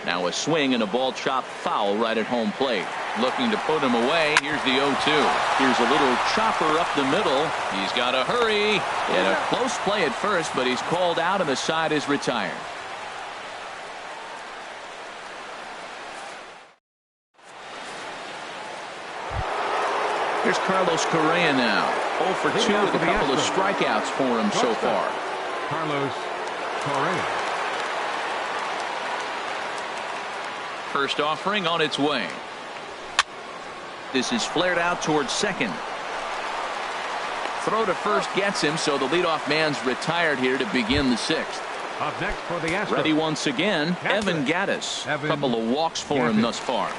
Now a swing and a ball chopped foul right at home plate. Looking to put him away. Here's the 0-2. Here's a little chopper up the middle. He's got to hurry. In a close play at first, but he's called out and the side is retired. Here's Carlos Correa now. 0 for 2 with a couple of strikeouts for him so far. Carlos Correa. First offering on its way. This is flared out towards second. Throw to first gets him, so the leadoff man's retired here to begin the 6th. Up next for the Astros. Ready once again, Evan Gattis. A couple of walks for him thus far.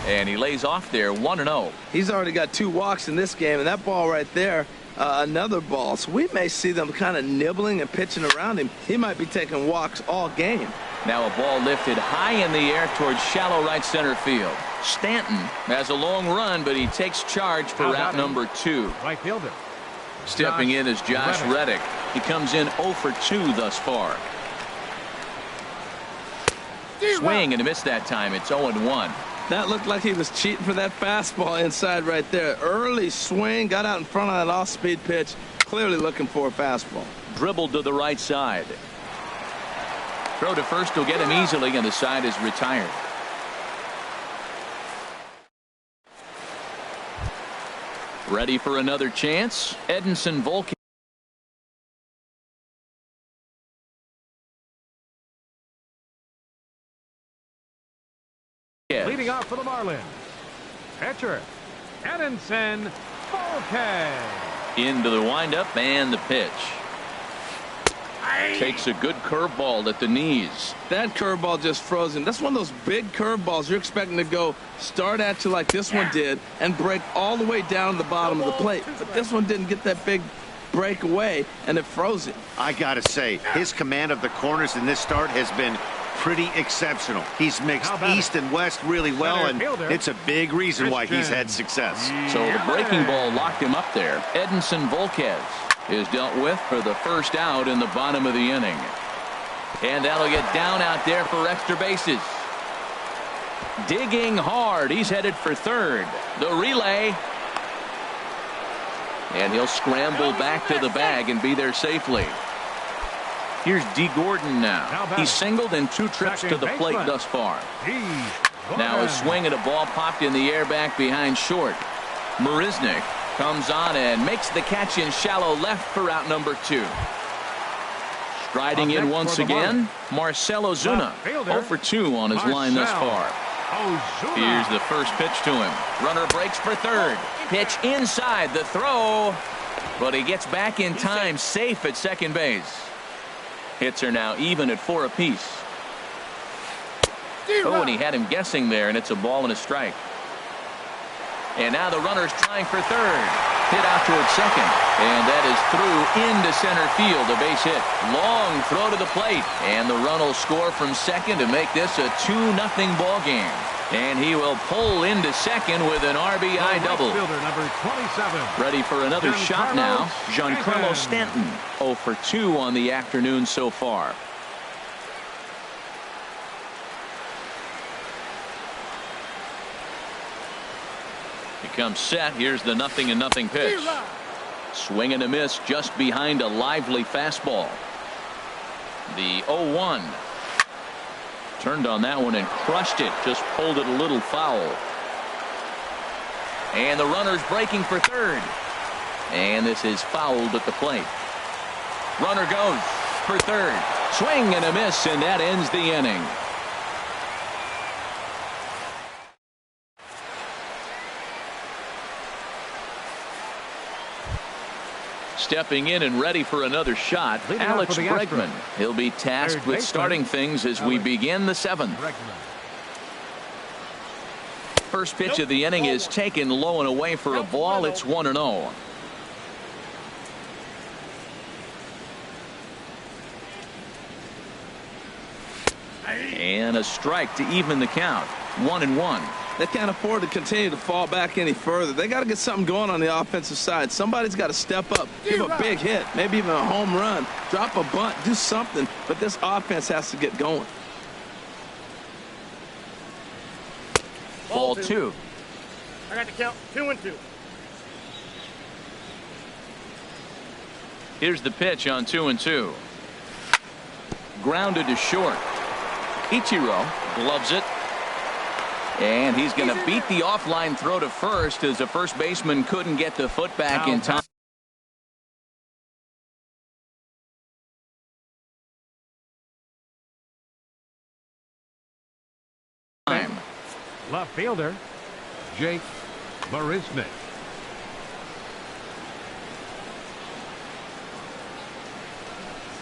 And he lays off there 1-0. He's already got 2 walks in this game, and that ball right there, another ball. So we may see them kind of nibbling and pitching around him. He might be taking walks all game. Now a ball lifted high in the air towards shallow right center field. Stanton has a long run, but he takes charge for route number 2. Right fielder. Stepping in is Josh Reddick. He comes in 0 for 2 thus far. Swing and a miss that time. It's 0-1. That looked like he was cheating for that fastball inside right there. Early swing, got out in front of that off-speed pitch. Clearly looking for a fastball. Dribbled to the right side. Throw to first will get him easily, and the side is retired. Ready for another chance. Edinson Volquez. Leading off for the Marlins, pitcher Edinson Volquez. Into the windup and the pitch. Takes a good curveball at the knees. That curveball just froze him. That's one of those big curveballs you're expecting to go start at you like this one did and break all the way down to the bottom of the plate. But this one didn't get that big break away, and it froze him. I got to say, his command of the corners in this start has been pretty exceptional. He's mixed east and west really well, and it's a big reason why he's had success. So the breaking ball locked him up there. Edinson Volquez is dealt with for the first out in the bottom of the inning. And that'll get down out there for extra bases. Digging hard. He's headed for third. The relay. And he'll scramble back to the bag and be there safely. Here's D. Gordon now. He's singled in 2 trips to the plate thus far. Now a swing and a ball popped in the air back behind short. Marisnick comes on and makes the catch in shallow left for out number 2. Striding in once again, Marcell Ozuna. 0 for 2 on his line thus far. Here's the first pitch to him. Runner breaks for third. Pitch inside the throw. But he gets back in time, safe at second base. Hits are now even at 4 apiece. Oh, and he had him guessing there, and it's a ball and a strike. And now the runner's trying for third. Hit out towards second. And that is through into center field. A base hit. Long throw to the plate. And the run will score from second to make this a 2-0 ball game. And he will pull into second with an RBI double. Number 27. Ready for another shot now. Giancarlo Stanton. 0 for 2 on the afternoon so far. Comes set. Here's the 0-0 pitch. Swing and a miss just behind a lively fastball. The 0-1. Turned on that one and crushed it. Just pulled it a little foul. And the runner's breaking for third. And this is fouled at the plate. Runner goes for third. Swing and a miss, and that ends the inning. Stepping in and ready for another shot, Alex Bregman. He'll be tasked with starting things as we begin the 7th. First pitch of the inning is taken low and away for a ball. It's 1-0. And a strike to even the count. 1-1. They can't afford to continue to fall back any further. They got to get something going on the offensive side. Somebody's got to step up, give a big hit, maybe even a home run, drop a bunt, do something. But this offense has to get going. Ball 2. I got the count. 2-2. Here's the pitch on 2-2. Grounded to short. Ichiro gloves it. And he's going to beat the offline throw to first as the first baseman couldn't get the foot back in time. Left fielder Jake Marisnick.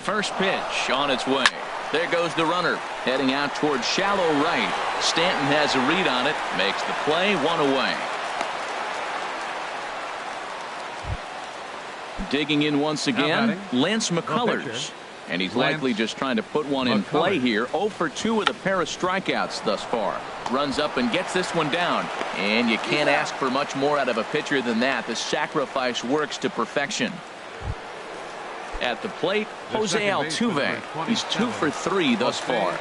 First pitch on its way. There goes the runner, heading out towards shallow right. Stanton has a read on it, makes the play, 1 away. Digging in once again, Lance McCullers. And he's likely just trying to put one in play here. 0 for 2 with a pair of strikeouts thus far. Runs up and gets this one down. And you can't ask for much more out of a pitcher than that. The sacrifice works to perfection. At the plate, Jose Altuve. He's 2 for 3 thus far.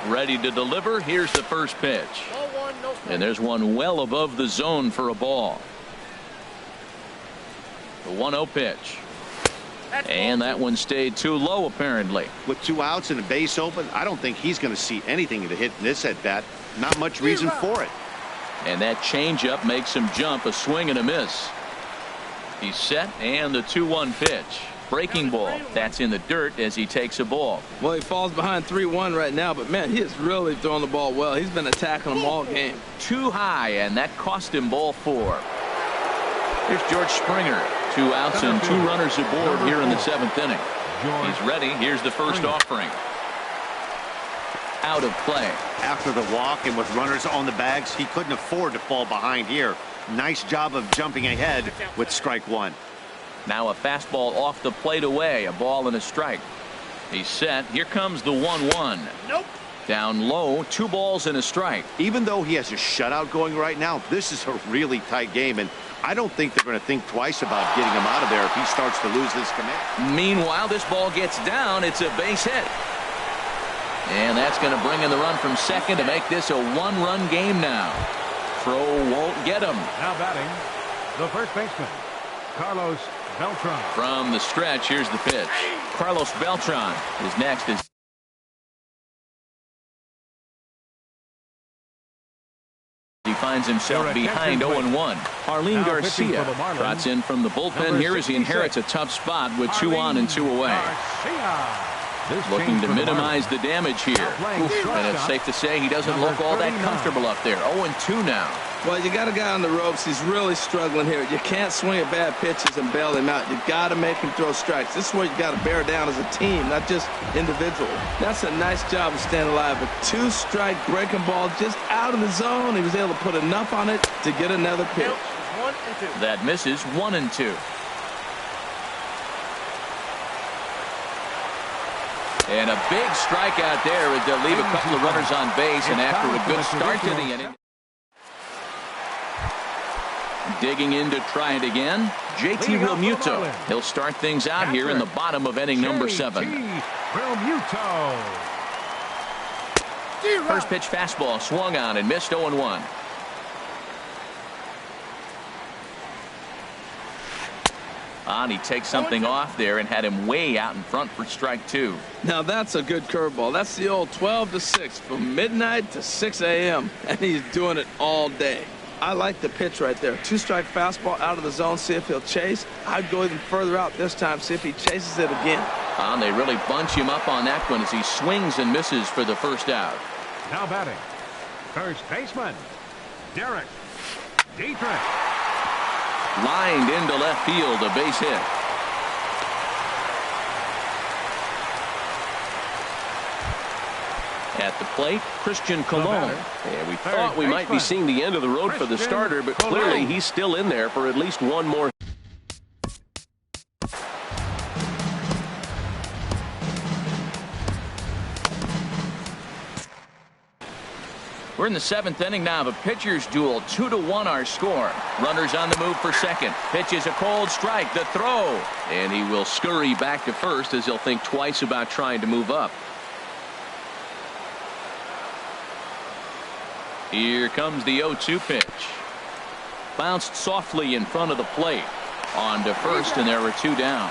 Ready to deliver. Here's the first pitch. And there's one well above the zone for a ball. The 1-0 pitch. And that one stayed too low, apparently. With 2 outs and a base open, I don't think he's going to see anything to hit in this at bat. Not much reason for it. And that changeup makes him jump, a swing and a miss. He's set, and the 2-1 pitch. Breaking ball. That's in the dirt as he takes a ball. Well, he falls behind 3-1 right now, but man, he is really throwing the ball well. He's been attacking them all game. Too high, and that cost him ball 4. Here's George Springer. 2 outs and 2 runners aboard here in the 7th inning. He's ready. Here's the first offering. Out of play. After the walk and with runners on the bags, he couldn't afford to fall behind here. Nice job of jumping ahead with strike 1. Now a fastball off the plate away. A ball and a strike. He's set. Here comes the 1-1. Nope. Down low, 2 balls and a strike. Even though he has a shutout going right now, this is a really tight game, and I don't think they're going to think twice about getting him out of there if he starts to lose this command. Meanwhile, this ball gets down. It's a base hit. And that's going to bring in the run from second to make this a 1-run game now. Throw won't get him. Now batting, the first baseman, Carlos Beltran. From the stretch, here's the pitch. Carlos Beltran is next. He finds himself behind 0-1. Arlene Garcia trots in from the bullpen here as he inherits a tough spot with 2 on and 2 away. Looking to minimize the damage here. And it's safe to say he doesn't look all that comfortable up there. 0-2 now. Well, you got a guy on the ropes. He's really struggling here. You can't swing at bad pitches and bail him out. You got to make him throw strikes. This is where you got to bear down as a team, not just individually. That's a nice job of staying alive. A 2-strike breaking ball just out of the zone. He was able to put enough on it to get another pitch. 1-2. That misses. 1-2. And a big strikeout there as they'll leave a couple of runners on base, and after a good start to the inning. Digging in to try it again, JT Realmuto. He'll start things out here in the bottom of inning number 7. First pitch fastball swung on and missed. 0-1. He takes something off there and had him way out in front for strike 2. Now that's a good curveball. That's the old 12 to 6 from midnight to 6 a.m. and he's doing it all day. I like the pitch right there. 2-strike fastball out of the zone. See if he'll chase. I'd go even further out this time. See if he chases it again. They really bunch him up on that one as he swings and misses for the first out. Now batting, first baseman, Derek Dietrich. Lined into left field, a base hit. At the plate, Christian Colon. Yeah, we thought we might be seeing the end of the road for the starter, but clearly he's still in there for at least one more. We're in the 7th inning now of a pitcher's duel. 2-1 our score. Runners on the move for second. Pitch is a cold strike. The throw. And he will scurry back to first as he'll think twice about trying to move up. Here comes the 0-2 pitch. Bounced softly in front of the plate. On to first, and there were 2 down.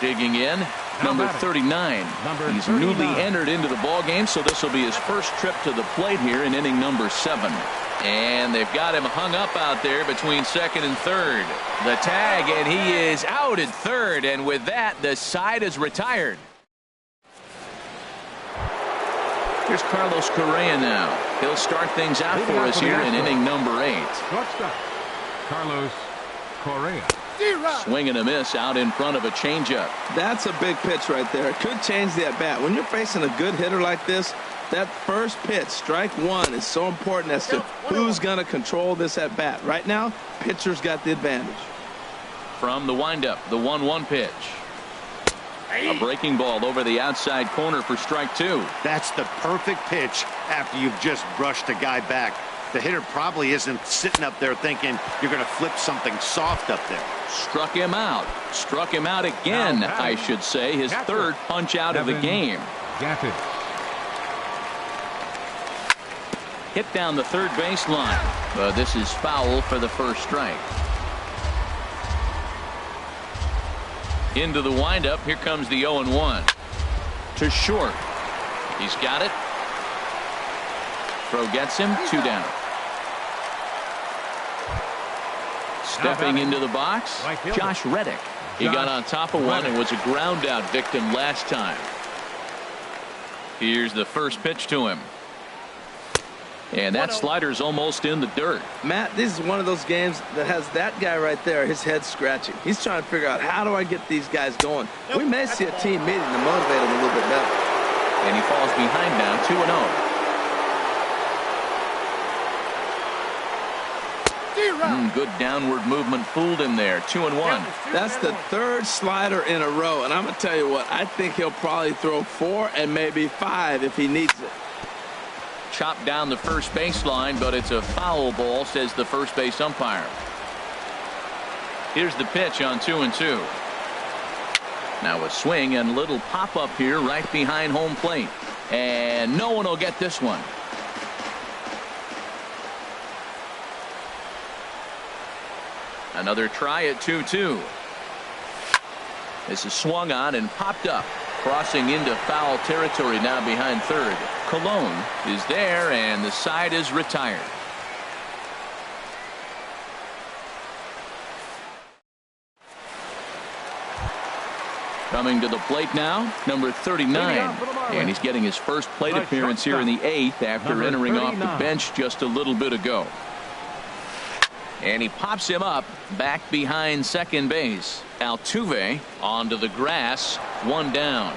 Digging in, number 39. He's newly entered into the ball game, so this will be his first trip to the plate here in inning number 7. And they've got him hung up out there between second and third. The tag, and he is out at third, and with that, the side is retired. Here's Carlos Correa now. He'll start things out for us here in inning number 8. Shortstop, Carlos Correa. Swing and a miss out in front of a changeup. That's a big pitch right there. It could change the at-bat. When you're facing a good hitter like this, that first pitch, strike one, is so important as to who's going to control this at-bat. Right now, pitcher's got the advantage. From the windup, the 1-1 pitch. A breaking ball over the outside corner for strike two. That's the perfect pitch after you've just brushed a guy back. The hitter probably isn't sitting up there thinking you're going to flip something soft up there. Struck him out. Struck him out again, I should say. His third punch out of the game. Hit down the third baseline. But this is foul for the first strike. Into the windup. Here comes the 0-1. To short. He's got it. Throw gets him. 2 down. Stepping into the box, Josh Reddick. He got on top of one and was a ground out victim last time. Here's the first pitch to him. And that slider's almost in the dirt. Matt, this is one of those games that has that guy right there, his head scratching. He's trying to figure out, how do I get these guys going? We may see a team meeting to motivate him a little bit better. And he falls behind now, 2-0. Good downward movement fooled him there. 2-1. That's the third slider in a row, and I'm going to tell you what, I think he'll probably throw 4 and maybe 5 if he needs it. Chopped down the first baseline, but it's a foul ball, says the first base umpire. Here's the pitch on 2-2. Now a swing and little pop up here right behind home plate, and no one will get this one. Another try at 2-2. This is swung on and popped up, crossing into foul territory now behind third. Cologne is there, and the side is retired. Coming to the plate now, number 39, and he's getting his first plate appearance here in the 8th after entering off the bench just a little bit ago. And he pops him up back behind second base. Altuve onto the grass, 1 down.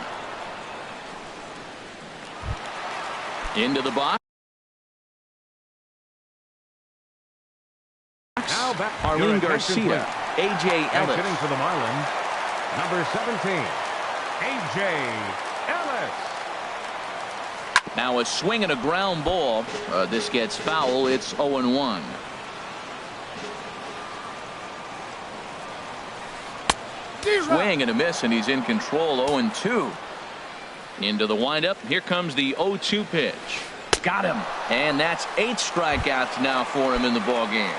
Into the box. Arlene Garcia, A.J. Ellis. Hitting for the Marlins, number 17, A.J. Ellis. Now a swing and a ground ball. This gets foul. It's 0-1. Swing and a miss, and he's in control. 0-2. Into the windup. Here comes the 0-2 pitch. Got him. And that's 8 strikeouts now for him in the ball game.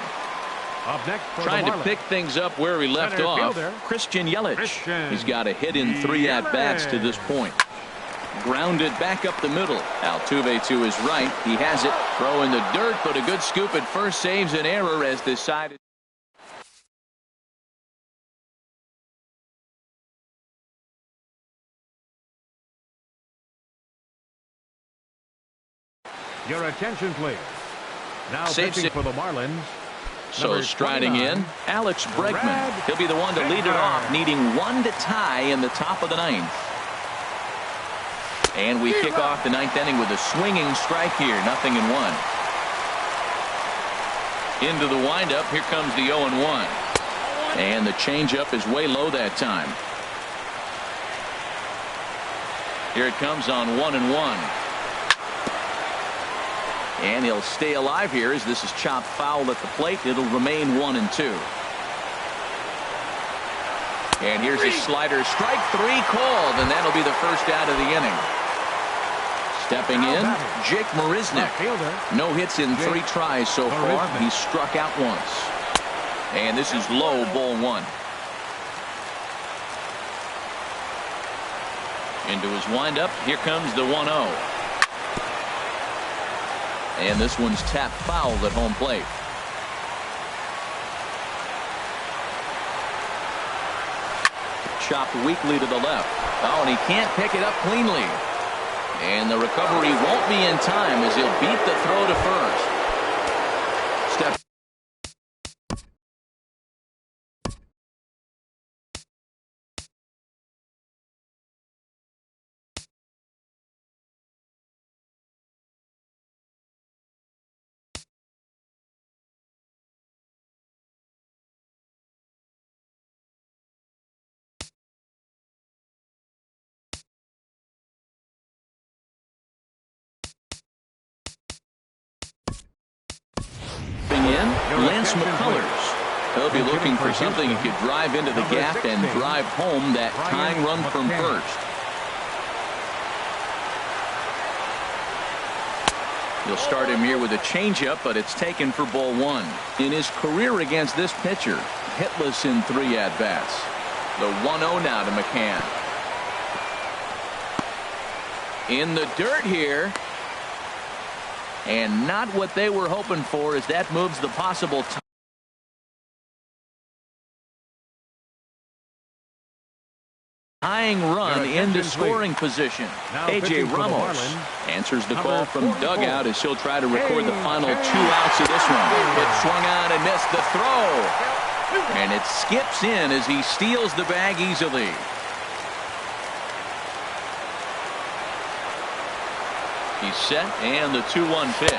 Up next for Trying the to Marlins, pick things up where he left center off. fielder, Christian Yelich. Christian He's got a hit in 3 at-bats to this point. Grounded back up the middle. Altuve to his right. He has it. Throw in the dirt, but a good scoop at first saves an error as this side is. Your attention, please. Now Saves pitching it. for the Marlins. So number striding 29, in, Alex Bregman. He'll be the one to lead it off, needing 1 to tie in the top of the 9th. And we kick off the 9th inning with a swinging strike here. 0-1. Into the windup. Here comes the 0-1. And the changeup is way low that time. Here it comes on 1-1. And he'll stay alive here as this is chopped foul at the plate. It'll remain 1-2. And here's his slider. Strike 3 called, and that'll be the first out of the inning. Stepping in, Jake Marisnick. No hits in 3 tries so far. He's struck out once. And this is low, ball 1. Into his windup. Here comes the 1-0. And this one's tapped foul at home plate. Chopped weakly to the left. Oh, and he can't pick it up cleanly. And the recovery won't be in time as he'll beat the throw to first. Step Lance McCullers. He'll be looking for something he could drive into the gap and drive home that tying run from first. He'll start him here with a changeup, but it's taken for ball one. In his career against this pitcher, hitless in 3 at-bats. The 1-0 now to McCann. In the dirt here. And not what they were hoping for, as that moves the possible tying run into scoring position. A.J. Ramos answers the call from dugout as he'll try to record the final 2 outs of this one. It swung on and missed the throw. And it skips in as he steals the bag easily. He's set, and the 2-1 pitch.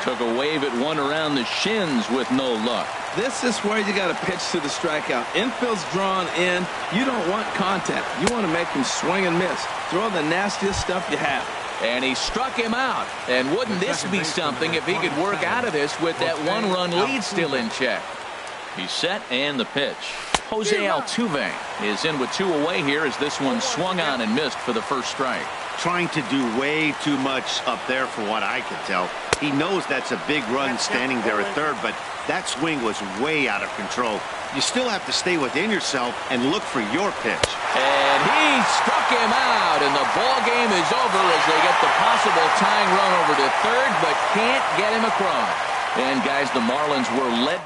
Took a wave at one around the shins with no luck. This is where you got to pitch to the strikeout. Infield's drawn in. You don't want contact. You want to make him swing and miss. Throw the nastiest stuff you have. And he struck him out. And wouldn't this be something if he could work out of this with that 1-run lead still in check? He's set, and the pitch. Jose Altuve is in with 2 away here as this one swung on and missed for the first strike. Trying to do way too much up there for what I can tell. He knows that's a big run standing there at third, but that swing was way out of control. You still have to stay within yourself and look for your pitch. And he struck him out, and the ball game is over as they get the possible tying run over to third, but can't get him across. And guys, the Marlins were led